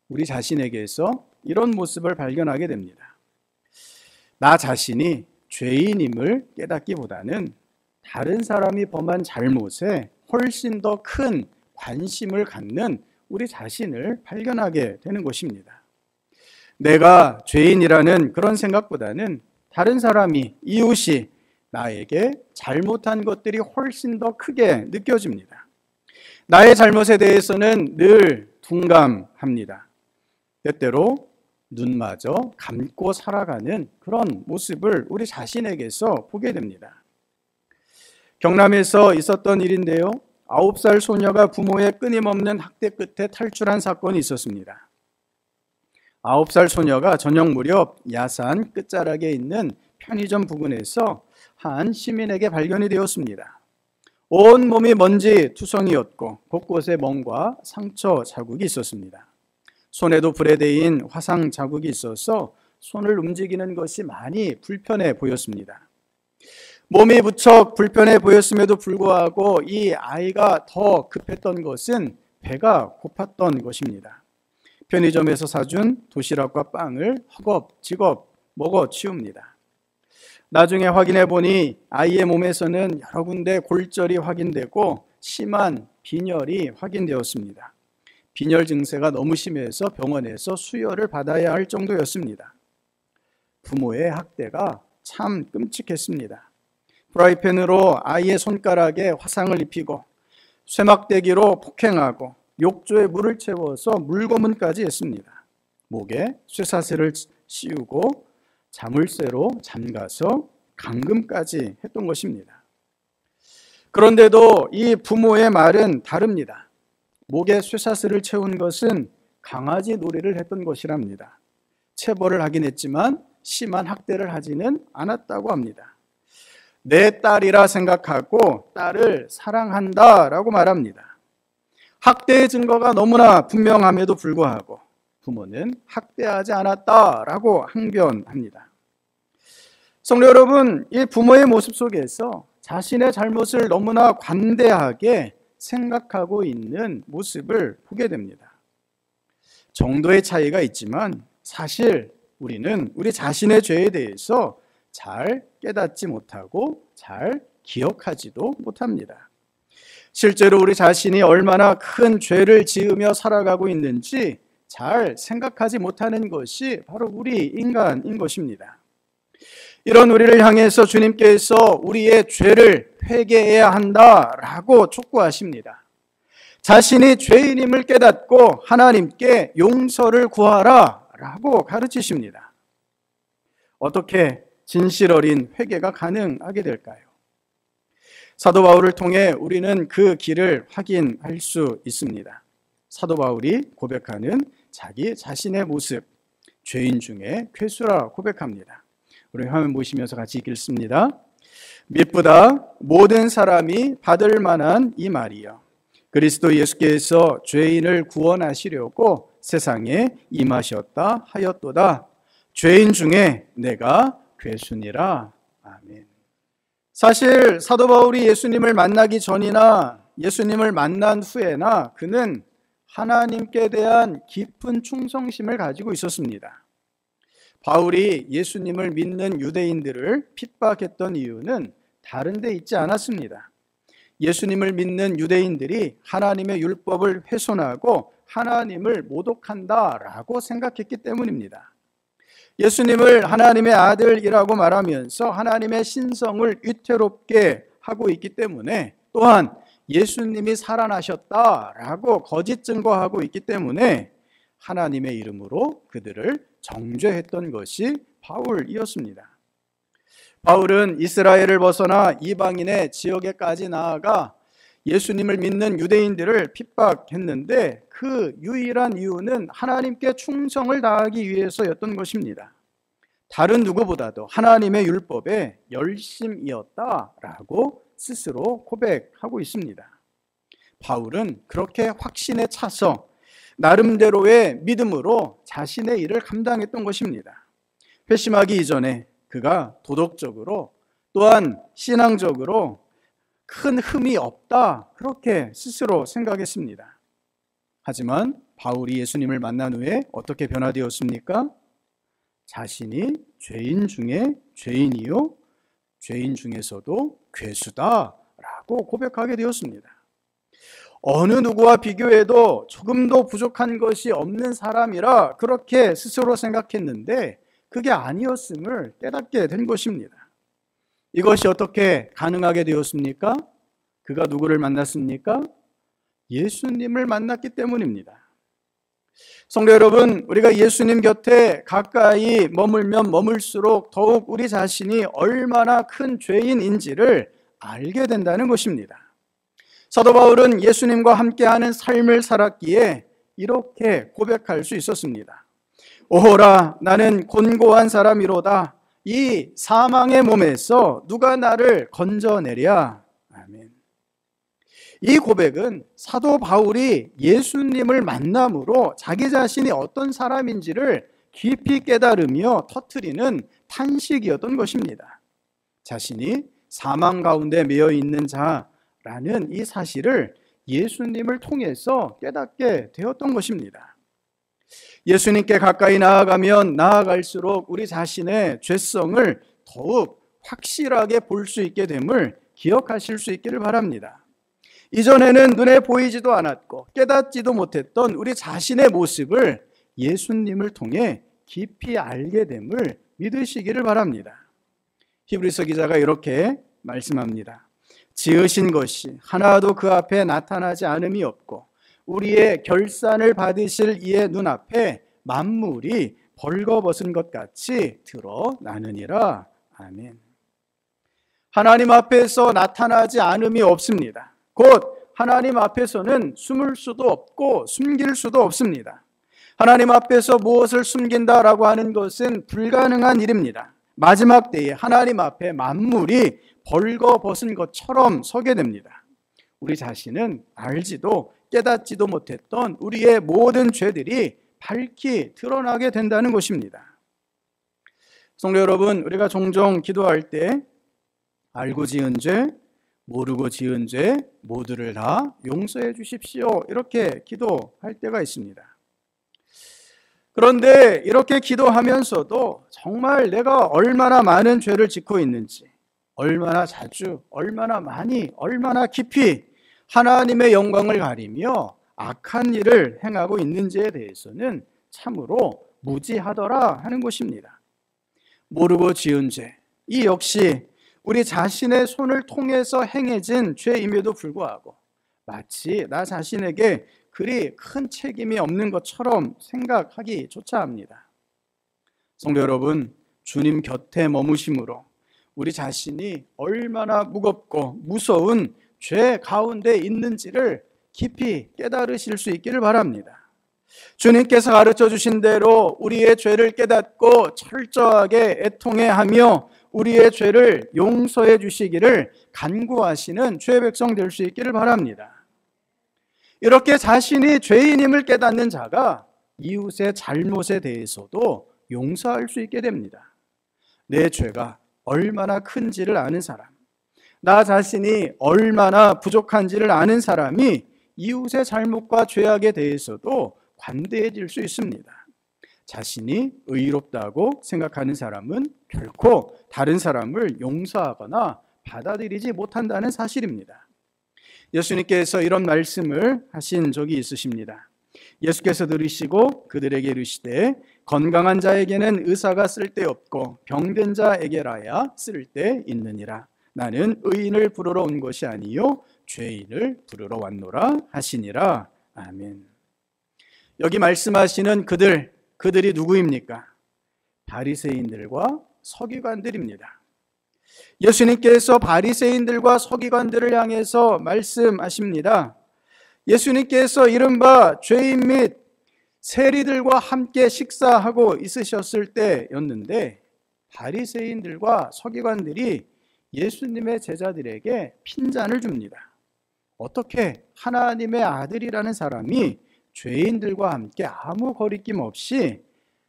우리 자신에게서 이런 모습을 발견하게 됩니다. 나 자신이 죄인임을 깨닫기보다는 다른 사람이 범한 잘못에 훨씬 더 큰 관심을 갖는 우리 자신을 발견하게 되는 것입니다. 내가 죄인이라는 그런 생각보다는 다른 사람이, 이웃이 나에게 잘못한 것들이 훨씬 더 크게 느껴집니다. 나의 잘못에 대해서는 늘 둔감합니다. 때때로 눈마저 감고 살아가는 그런 모습을 우리 자신에게서 보게 됩니다. 경남에서 있었던 일인데요, 9살 소녀가 부모의 끊임없는 학대 끝에 탈출한 사건이 있었습니다. 9살 소녀가 저녁 무렵 야산 끝자락에 있는 편의점 부근에서 한 시민에게 발견이 되었습니다. 온 몸이 먼지 투성이었고 곳곳에 멍과 상처 자국이 있었습니다. 손에도 불에 대인 화상 자국이 있어서 손을 움직이는 것이 많이 불편해 보였습니다. 몸이 무척 불편해 보였음에도 불구하고 이 아이가 더 급했던 것은 배가 고팠던 것입니다. 편의점에서 사준 도시락과 빵을 허겁지겁 먹어 치웁니다. 나중에 확인해 보니 아이의 몸에서는 여러 군데 골절이 확인되고 심한 빈혈이 확인되었습니다. 빈혈 증세가 너무 심해서 병원에서 수혈을 받아야 할 정도였습니다. 부모의 학대가 참 끔찍했습니다. 프라이팬으로 아이의 손가락에 화상을 입히고 쇠막대기로 폭행하고 욕조에 물을 채워서 물고문까지 했습니다. 목에 쇠사슬을 씌우고 자물쇠로 잠가서 감금까지 했던 것입니다. 그런데도 이 부모의 말은 다릅니다. 목에 쇠사슬을 채운 것은 강아지 놀이를 했던 것이랍니다. 체벌을 하긴 했지만 심한 학대를 하지는 않았다고 합니다. 내 딸이라 생각하고 딸을 사랑한다라고 말합니다. 학대의 증거가 너무나 분명함에도 불구하고 부모는 학대하지 않았다라고 항변합니다. 성도 여러분, 이 부모의 모습 속에서 자신의 잘못을 너무나 관대하게 생각하고 있는 모습을 보게 됩니다. 정도의 차이가 있지만 사실 우리는 우리 자신의 죄에 대해서 잘 깨닫지 못하고 잘 기억하지도 못합니다. 실제로 우리 자신이 얼마나 큰 죄를 지으며 살아가고 있는지 잘 생각하지 못하는 것이 바로 우리 인간인 것입니다. 이런 우리를 향해서 주님께서 우리의 죄를 회개해야 한다라고 촉구하십니다. 자신이 죄인임을 깨닫고 하나님께 용서를 구하라라고 가르치십니다. 어떻게 진실 어린 회개가 가능하게 될까요? 사도 바울을 통해 우리는 그 길을 확인할 수 있습니다. 사도 바울이 고백하는 자기 자신의 모습, 죄인 중에 괴수라 고백합니다. 우리 화면 보시면서 같이 읽겠습니다. 미쁘다 모든 사람이 받을 만한 이 말이요, 그리스도 예수께서 죄인을 구원하시려고 세상에 임하셨다 하였도다. 죄인 중에 내가 괴수니라. 아멘. 사실 사도 바울이 예수님을 만나기 전이나 예수님을 만난 후에나 그는 하나님께 대한 깊은 충성심을 가지고 있었습니다. 바울이 예수님을 믿는 유대인들을 핍박했던 이유는 다른 데 있지 않았습니다. 예수님을 믿는 유대인들이 하나님의 율법을 훼손하고 하나님을 모독한다라고 생각했기 때문입니다. 예수님을 하나님의 아들이라고 말하면서 하나님의 신성을 위태롭게 하고 있기 때문에, 또한 예수님이 살아나셨다라고 거짓 증거하고 있기 때문에 하나님의 이름으로 그들을 정죄했던 것이 바울이었습니다. 바울은 이스라엘을 벗어나 이방인의 지역에까지 나아가 예수님을 믿는 유대인들을 핍박했는데 그 유일한 이유는 하나님께 충성을 다하기 위해서였던 것입니다. 다른 누구보다도 하나님의 율법에 열심이었다라고 스스로 고백하고 있습니다. 바울은 그렇게 확신에 차서 나름대로의 믿음으로 자신의 일을 감당했던 것입니다. 회심하기 이전에 그가 도덕적으로 또한 신앙적으로 큰 흠이 없다, 그렇게 스스로 생각했습니다. 하지만 바울이 예수님을 만난 후에 어떻게 변화되었습니까? 자신이 죄인 중에 죄인이요 죄인 중에서도 괴수다라고 고백하게 되었습니다. 어느 누구와 비교해도 조금도 부족한 것이 없는 사람이라 그렇게 스스로 생각했는데 그게 아니었음을 깨닫게 된 것입니다. 이것이 어떻게 가능하게 되었습니까? 그가 누구를 만났습니까? 예수님을 만났기 때문입니다. 성도 여러분, 우리가 예수님 곁에 가까이 머물면 머물수록 더욱 우리 자신이 얼마나 큰 죄인인지를 알게 된다는 것입니다. 사도 바울은 예수님과 함께하는 삶을 살았기에 이렇게 고백할 수 있었습니다. 오호라, 나는 곤고한 사람이로다. 이 사망의 몸에서 누가 나를 건져내랴. 아멘. 이 고백은 사도 바울이 예수님을 만남으로 자기 자신이 어떤 사람인지를 깊이 깨달으며 터뜨리는 탄식이었던 것입니다. 자신이 사망 가운데 매여 있는 자라는 이 사실을 예수님을 통해서 깨닫게 되었던 것입니다. 예수님께 가까이 나아가면 나아갈수록 우리 자신의 죄성을 더욱 확실하게 볼 수 있게 됨을 기억하실 수 있기를 바랍니다. 이전에는 눈에 보이지도 않았고 깨닫지도 못했던 우리 자신의 모습을 예수님을 통해 깊이 알게 됨을 믿으시기를 바랍니다. 히브리서 기자가 이렇게 말씀합니다. 지으신 것이 하나도 그 앞에 나타나지 않음이 없고 우리의 결산을 받으실 이의 눈앞에 만물이 벌거벗은 것 같이 드러나느니라. 아멘. 하나님 앞에서 나타나지 않음이 없습니다. 곧 하나님 앞에서는 숨을 수도 없고 숨길 수도 없습니다. 하나님 앞에서 무엇을 숨긴다라고 하는 것은 불가능한 일입니다. 마지막 때에 하나님 앞에 만물이 벌거벗은 것처럼 서게 됩니다. 우리 자신은 알지도 깨닫지도 못했던 우리의 모든 죄들이 밝히 드러나게 된다는 것입니다. 성도 여러분, 우리가 종종 기도할 때 알고 지은 죄, 모르고 지은 죄 모두를 다 용서해 주십시오, 이렇게 기도할 때가 있습니다. 그런데 이렇게 기도하면서도 정말 내가 얼마나 많은 죄를 짓고 있는지, 얼마나 자주, 얼마나 많이, 얼마나 깊이 하나님의 영광을 가리며 악한 일을 행하고 있는지에 대해서는 참으로 무지하더라 하는 것입니다. 모르고 지은 죄, 이 역시 우리 자신의 손을 통해서 행해진 죄임에도 불구하고 마치 나 자신에게 그리 큰 책임이 없는 것처럼 생각하기조차 합니다. 성도 여러분, 주님 곁에 머무심으로 우리 자신이 얼마나 무겁고 무서운 죄 가운데 있는지를 깊이 깨달으실 수 있기를 바랍니다. 주님께서 가르쳐 주신 대로 우리의 죄를 깨닫고 철저하게 애통해하며 우리의 죄를 용서해 주시기를 간구하시는 주의 백성 될 수 있기를 바랍니다. 이렇게 자신이 죄인임을 깨닫는 자가 이웃의 잘못에 대해서도 용서할 수 있게 됩니다. 내 죄가 얼마나 큰지를 아는 사람, 나 자신이 얼마나 부족한지를 아는 사람이 이웃의 잘못과 죄악에 대해서도 관대해질 수 있습니다. 자신이 의롭다고 생각하는 사람은 결코 다른 사람을 용서하거나 받아들이지 못한다는 사실입니다. 예수님께서 이런 말씀을 하신 적이 있으십니다. 예수께서 들으시고 그들에게 이르시되 건강한 자에게는 의사가 쓸데없고 병든 자에게라야 쓸데있느니라. 나는 의인을 부르러 온 것이 아니요 죄인을 부르러 왔노라 하시니라. 아멘. 여기 말씀하시는 그들이 누구입니까? 바리새인들과 서기관들입니다. 예수님께서 바리새인들과 서기관들을 향해서 말씀하십니다. 예수님께서 이른바 죄인 및 세리들과 함께 식사하고 있으셨을 때였는데 바리새인들과 서기관들이 예수님의 제자들에게 핀잔을 줍니다. 어떻게 하나님의 아들이라는 사람이 죄인들과 함께 아무 거리낌 없이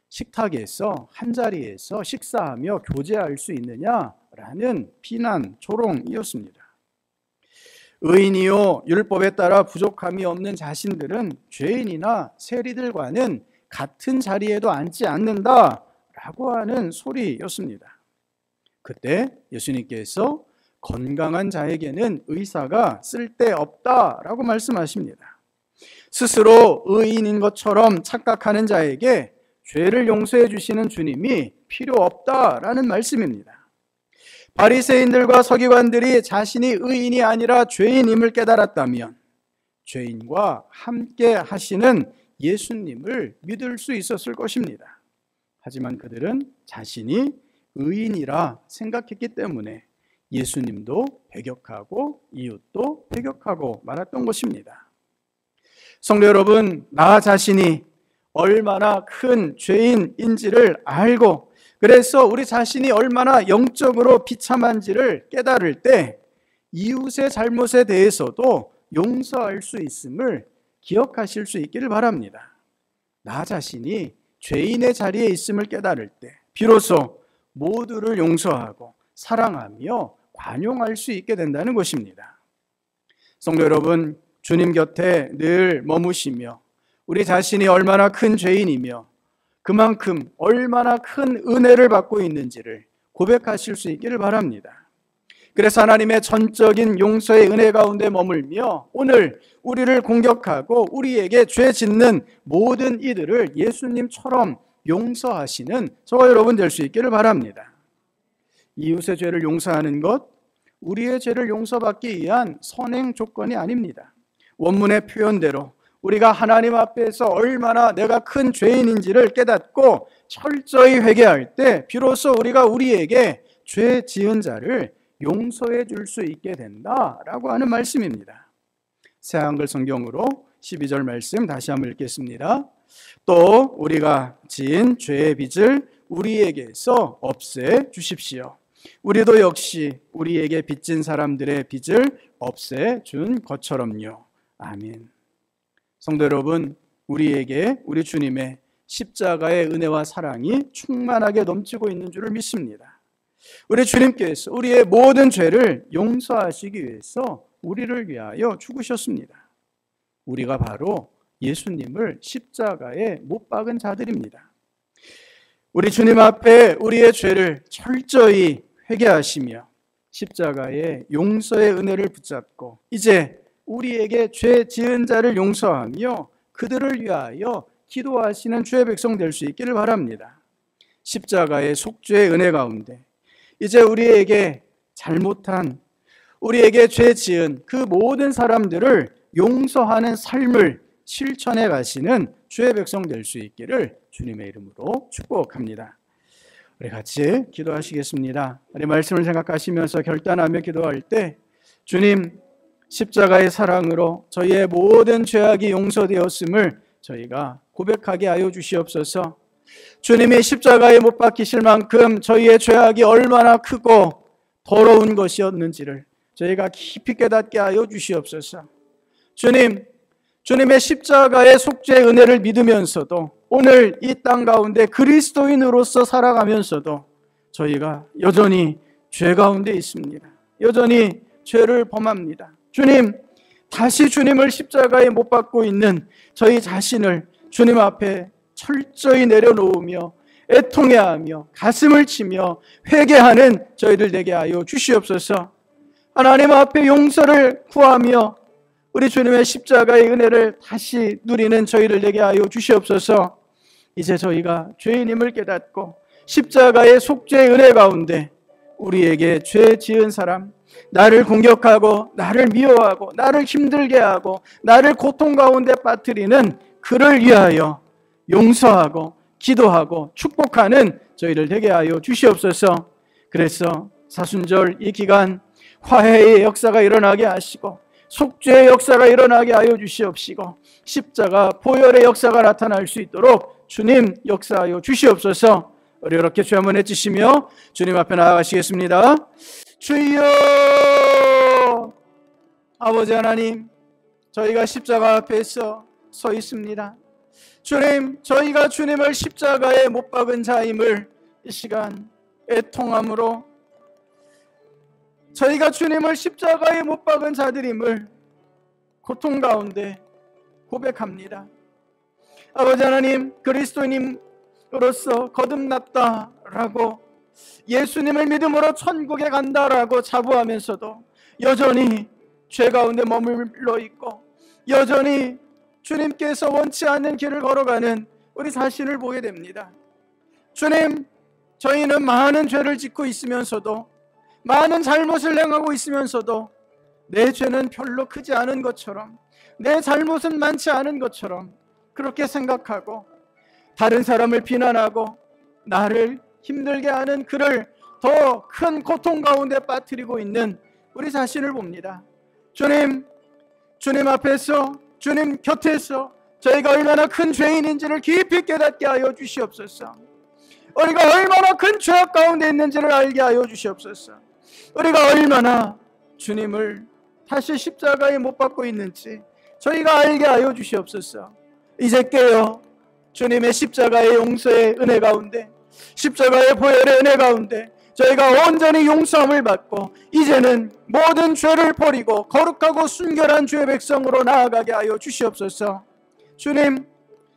식탁에서 한자리에서 식사하며 교제할 수 있느냐라는 비난, 조롱이었습니다. 의인이요 율법에 따라 부족함이 없는 자신들은 죄인이나 세리들과는 같은 자리에도 앉지 않는다라고 하는 소리였습니다. 그때 예수님께서 건강한 자에게는 의사가 쓸데없다라고 말씀하십니다. 스스로 의인인 것처럼 착각하는 자에게 죄를 용서해 주시는 주님이 필요 없다라는 말씀입니다. 바리새인들과 서기관들이 자신이 의인이 아니라 죄인임을 깨달았다면 죄인과 함께 하시는 예수님을 믿을 수 있었을 것입니다. 하지만 그들은 자신이 의인이라 생각했기 때문에 예수님도 배격하고 이웃도 배격하고 말았던 것입니다. 성도 여러분, 나 자신이 얼마나 큰 죄인인지를 알고 그래서 우리 자신이 얼마나 영적으로 비참한지를 깨달을 때 이웃의 잘못에 대해서도 용서할 수 있음을 기억하실 수 있기를 바랍니다. 나 자신이 죄인의 자리에 있음을 깨달을 때 비로소 모두를 용서하고 사랑하며 관용할 수 있게 된다는 것입니다. 성도 여러분, 주님 곁에 늘 머무시며 우리 자신이 얼마나 큰 죄인이며 그만큼 얼마나 큰 은혜를 받고 있는지를 고백하실 수 있기를 바랍니다. 그래서 하나님의 전적인 용서의 은혜 가운데 머물며 오늘 우리를 공격하고 우리에게 죄 짓는 모든 이들을 예수님처럼 용서하시는 저와 여러분 될 수 있기를 바랍니다. 이웃의 죄를 용서하는 것, 우리의 죄를 용서받기 위한 선행 조건이 아닙니다. 원문의 표현대로 우리가 하나님 앞에서 얼마나 내가 큰 죄인인지를 깨닫고 철저히 회개할 때 비로소 우리가 우리에게 죄 지은 자를 용서해 줄 수 있게 된다라고 하는 말씀입니다. 새한글 성경으로 12절 말씀 다시 한번 읽겠습니다. 또 우리가 지은 죄의 빚을 우리에게서 없애 주십시오. 우리도 역시 우리에게 빚진 사람들의 빚을 없애 준 것처럼요. 아멘. 성도 여러분, 우리에게 우리 주님의 십자가의 은혜와 사랑이 충만하게 넘치고 있는 줄을 믿습니다. 우리 주님께서 우리의 모든 죄를 용서하시기 위해서 우리를 위하여 죽으셨습니다. 우리가 바로 예수님을 십자가에 못 박은 자들입니다. 우리 주님 앞에 우리의 죄를 철저히 회개하시며 십자가의 용서의 은혜를 붙잡고 이제 우리에게 죄 지은 자를 용서하며 그들을 위하여 기도하시는 주의 백성 될 수 있기를 바랍니다. 십자가의 속죄의 은혜 가운데 이제 우리에게 잘못한, 우리에게 죄 지은 그 모든 사람들을 용서하는 삶을 실천해 가시는 주의 백성 될 수 있기를 주님의 이름으로 축복합니다. 우리 같이 기도하시겠습니다. 우리 말씀을 생각하시면서 결단하며 기도할 때 주님, 십자가의 사랑으로 저희의 모든 죄악이 용서되었음을 저희가 고백하게 하여 주시옵소서. 주님이 십자가에 못 박히실 만큼 저희의 죄악이 얼마나 크고 더러운 것이었는지를 저희가 깊이 깨닫게 하여 주시옵소서. 주님, 주님의 십자가의 속죄의 은혜를 믿으면서도 오늘 이 땅 가운데 그리스도인으로서 살아가면서도 저희가 여전히 죄 가운데 있습니다. 여전히 죄를 범합니다. 주님, 다시 주님을 십자가에 못 박고 있는 저희 자신을 주님 앞에 철저히 내려놓으며 애통해하며 가슴을 치며 회개하는 저희들 되게 하여 주시옵소서. 하나님 앞에 용서를 구하며 우리 주님의 십자가의 은혜를 다시 누리는 저희들 되게 하여 주시옵소서. 이제 저희가 죄인임을 깨닫고 십자가의 속죄의 은혜 가운데 우리에게 죄 지은 사람, 나를 공격하고 나를 미워하고 나를 힘들게 하고 나를 고통 가운데 빠뜨리는 그를 위하여 용서하고 기도하고 축복하는 저희를 되게 하여 주시옵소서. 그래서 사순절 이 기간 화해의 역사가 일어나게 하시고 속죄의 역사가 일어나게 하여 주시옵시고 십자가 보혈의 역사가 나타날 수 있도록 주님 역사하여 주시옵소서. 우리 이렇게 주여 한번 외치시며 주님 앞에 나아가시겠습니다. 주여, 아버지 하나님, 저희가 십자가 앞에서 서 있습니다. 주님, 저희가 주님을 십자가에 못 박은 자임을 이 시간 애통함으로 저희가 주님을 십자가에 못 박은 자들임을 고통 가운데 고백합니다. 아버지 하나님, 그리스도인으로서 거듭났다라고 예수님을 믿음으로 천국에 간다라고 자부하면서도 여전히 죄 가운데 머물러 있고 여전히 주님께서 원치 않는 길을 걸어가는 우리 자신을 보게 됩니다. 주님, 저희는 많은 죄를 짓고 있으면서도 많은 잘못을 행하고 있으면서도 내 죄는 별로 크지 않은 것처럼 내 잘못은 많지 않은 것처럼 그렇게 생각하고 다른 사람을 비난하고 나를 힘들게 하는 그를 더 큰 고통 가운데 빠뜨리고 있는 우리 자신을 봅니다. 주님, 주님 앞에서 주님 곁에서 저희가 얼마나 큰 죄인인지를 깊이 깨닫게 하여 주시옵소서. 우리가 얼마나 큰 죄악 가운데 있는지를 알게 하여 주시옵소서. 우리가 얼마나 주님을 다시 십자가에 못 박고 있는지 저희가 알게 하여 주시옵소서. 이제 깨어 주님의 십자가의 용서의 은혜 가운데 십자가의 보혈의 은혜 가운데 저희가 온전히 용서함을 받고 이제는 모든 죄를 버리고 거룩하고 순결한 주의 백성으로 나아가게 하여 주시옵소서. 주님,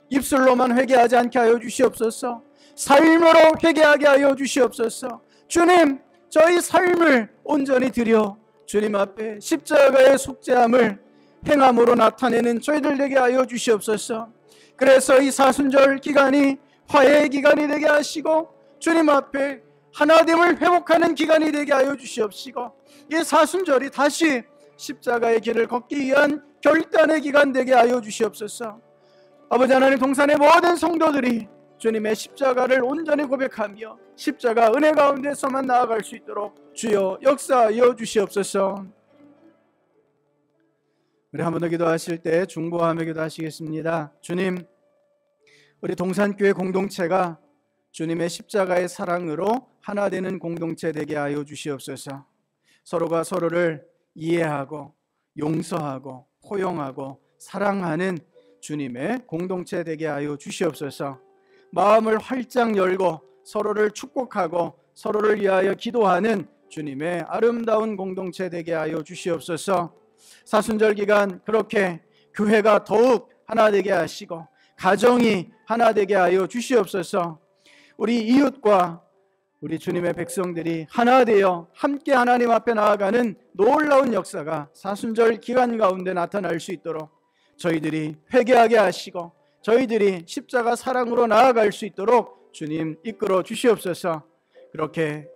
입술로만 회개하지 않게 하여 주시옵소서. 삶으로 회개하게 하여 주시옵소서. 주님, 저희 삶을 온전히 드려 주님 앞에 십자가의 속죄함을 행함으로 나타내는 저희들 되게 하여 주시옵소서. 그래서 이 사순절 기간이 화해의 기간이 되게 하시고 주님 앞에 하나됨을 회복하는 기간이 되게 하여 주시옵시고, 이 사순절이 다시 십자가의 길을 걷기 위한 결단의 기간 되게 하여 주시옵소서. 아버지 하나님, 동산의 모든 성도들이 주님의 십자가를 온전히 고백하며 십자가 은혜 가운데서만 나아갈 수 있도록 주여 역사하여 주시옵소서. 우리 한 번 더 기도하실 때 중보하며 기도하시겠습니다. 주님, 우리 동산교회 공동체가 주님의 십자가의 사랑으로 하나 되는 공동체 되게 하여 주시옵소서. 서로가 서로를 이해하고 용서하고 포용하고 사랑하는 주님의 공동체 되게 하여 주시옵소서. 마음을 활짝 열고 서로를 축복하고 서로를 위하여 기도하는 주님의 아름다운 공동체 되게 하여 주시옵소서. 사순절 기간 그렇게 교회가 더욱 하나 되게 하시고 가정이 하나 되게 하여 주시옵소서. 우리 이웃과 우리 주님의 백성들이 하나 되어 함께 하나님 앞에 나아가는 놀라운 역사가 사순절 기간 가운데 나타날 수 있도록 저희들이 회개하게 하시고 저희들이 십자가 사랑으로 나아갈 수 있도록 주님 이끌어 주시옵소서. 그렇게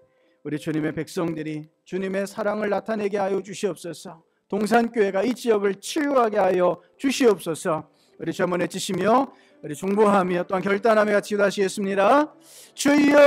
우리 주님의 백성들이 주님의 사랑을 나타내게 하여 주시옵소서. 동산교회가 이 지역을 치유하게 하여 주시옵소서. 우리 주 한번 외치시며 우리 중보하며 또한 결단하며 같이 기도하시겠습니다. 주여,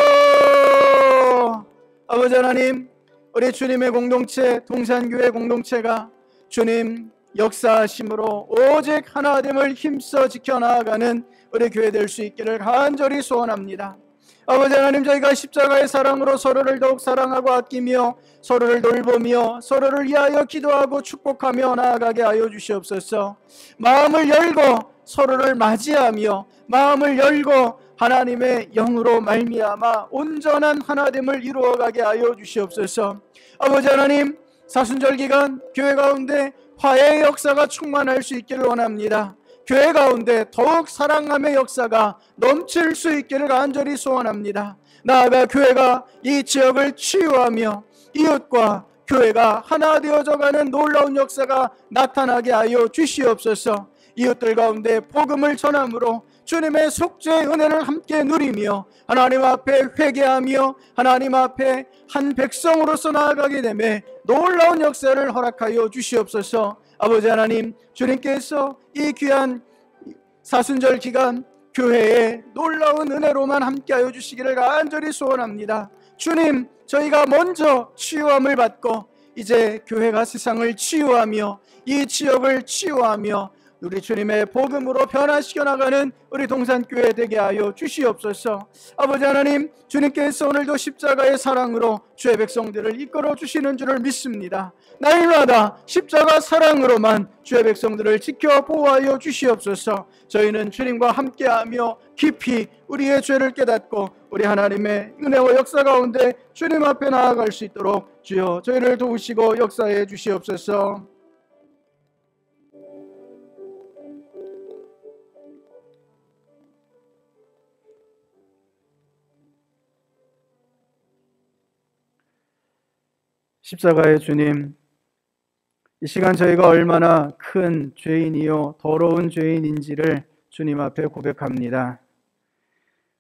아버지 하나님, 우리 주님의 공동체 동산교회 공동체가 주님 역사하심으로 오직 하나됨을 힘써 지켜나가는 우리 교회 될 수 있기를 간절히 소원합니다. 아버지 하나님, 저희가 십자가의 사랑으로 서로를 더욱 사랑하고 아끼며 서로를 돌보며 서로를 위하여 기도하고 축복하며 나아가게 하여 주시옵소서. 마음을 열고 서로를 맞이하며 마음을 열고 하나님의 영으로 말미암아 온전한 하나됨을 이루어가게 하여 주시옵소서. 아버지 하나님, 사순절 기간 교회 가운데 화해의 역사가 충만할 수 있기를 원합니다. 교회 가운데 더욱 사랑함의 역사가 넘칠 수 있기를 간절히 소원합니다. 나아가 교회가 이 지역을 치유하며 이웃과 교회가 하나 되어져가는 놀라운 역사가 나타나게 하여 주시옵소서. 이웃들 가운데 복음을 전함으로 주님의 속죄의 은혜를 함께 누리며 하나님 앞에 회개하며 하나님 앞에 한 백성으로서 나아가게 되매 놀라운 역사를 허락하여 주시옵소서. 아버지 하나님, 주님께서 이 귀한 사순절 기간 교회에 놀라운 은혜로만 함께하여 주시기를 간절히 소원합니다. 주님, 저희가 먼저 치유함을 받고 이제 교회가 세상을 치유하며 이 지역을 치유하며 우리 주님의 복음으로 변화시켜 나가는 우리 동산교회 되게 하여 주시옵소서. 아버지 하나님, 주님께서 오늘도 십자가의 사랑으로 주의 백성들을 이끌어 주시는 줄을 믿습니다. 날마다 십자가 사랑으로만 주의 백성들을 지켜 보호하여 주시옵소서. 저희는 주님과 함께하며 깊이 우리의 죄를 깨닫고 우리 하나님의 은혜와 역사 가운데 주님 앞에 나아갈 수 있도록 주여 저희를 도우시고 역사해 주시옵소서. 십자가의 주님, 이 시간 저희가 얼마나 큰 죄인이요 더러운 죄인인지를 주님 앞에 고백합니다.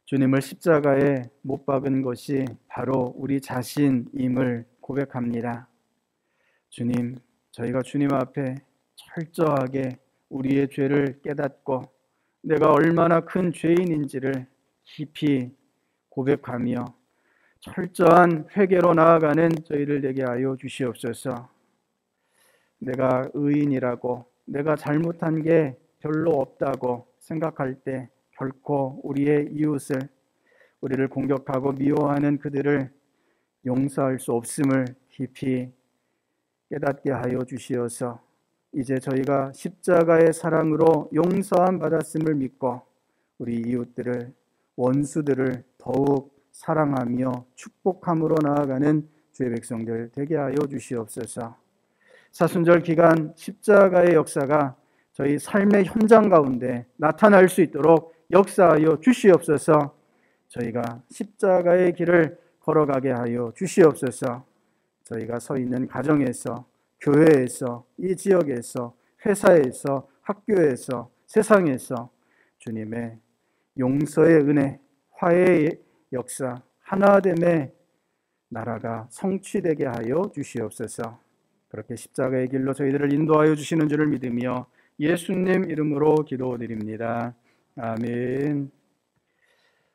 주님을 십자가에 못 박은 것이 바로 우리 자신임을 고백합니다. 주님, 저희가 주님 앞에 철저하게 우리의 죄를 깨닫고 내가 얼마나 큰 죄인인지를 깊이 고백하며 철저한 회개로 나아가는 저희를 되게 하여 주시옵소서. 내가 의인이라고 내가 잘못한 게 별로 없다고 생각할 때 결코 우리의 이웃을 우리를 공격하고 미워하는 그들을 용서할 수 없음을 깊이 깨닫게 하여 주시어서 이제 저희가 십자가의 사랑으로 용서함 받았음을 믿고 우리 이웃들을 원수들을 더욱 사랑하며 축복함으로 나아가는 주의 백성들 되게 하여 주시옵소서. 사순절 기간 십자가의 역사가 저희 삶의 현장 가운데 나타날 수 있도록 역사하여 주시옵소서. 저희가 십자가의 길을 걸어가게 하여 주시옵소서. 저희가 서 있는 가정에서, 교회에서, 이 지역에서, 회사에서, 학교에서, 세상에서 주님의 용서의 은혜, 화해의 역사, 하나됨의 나라가 성취되게 하여 주시옵소서. 그렇게 십자가의 길로 저희들을 인도하여 주시는 줄을 믿으며 예수님 이름으로 기도드립니다. 아멘.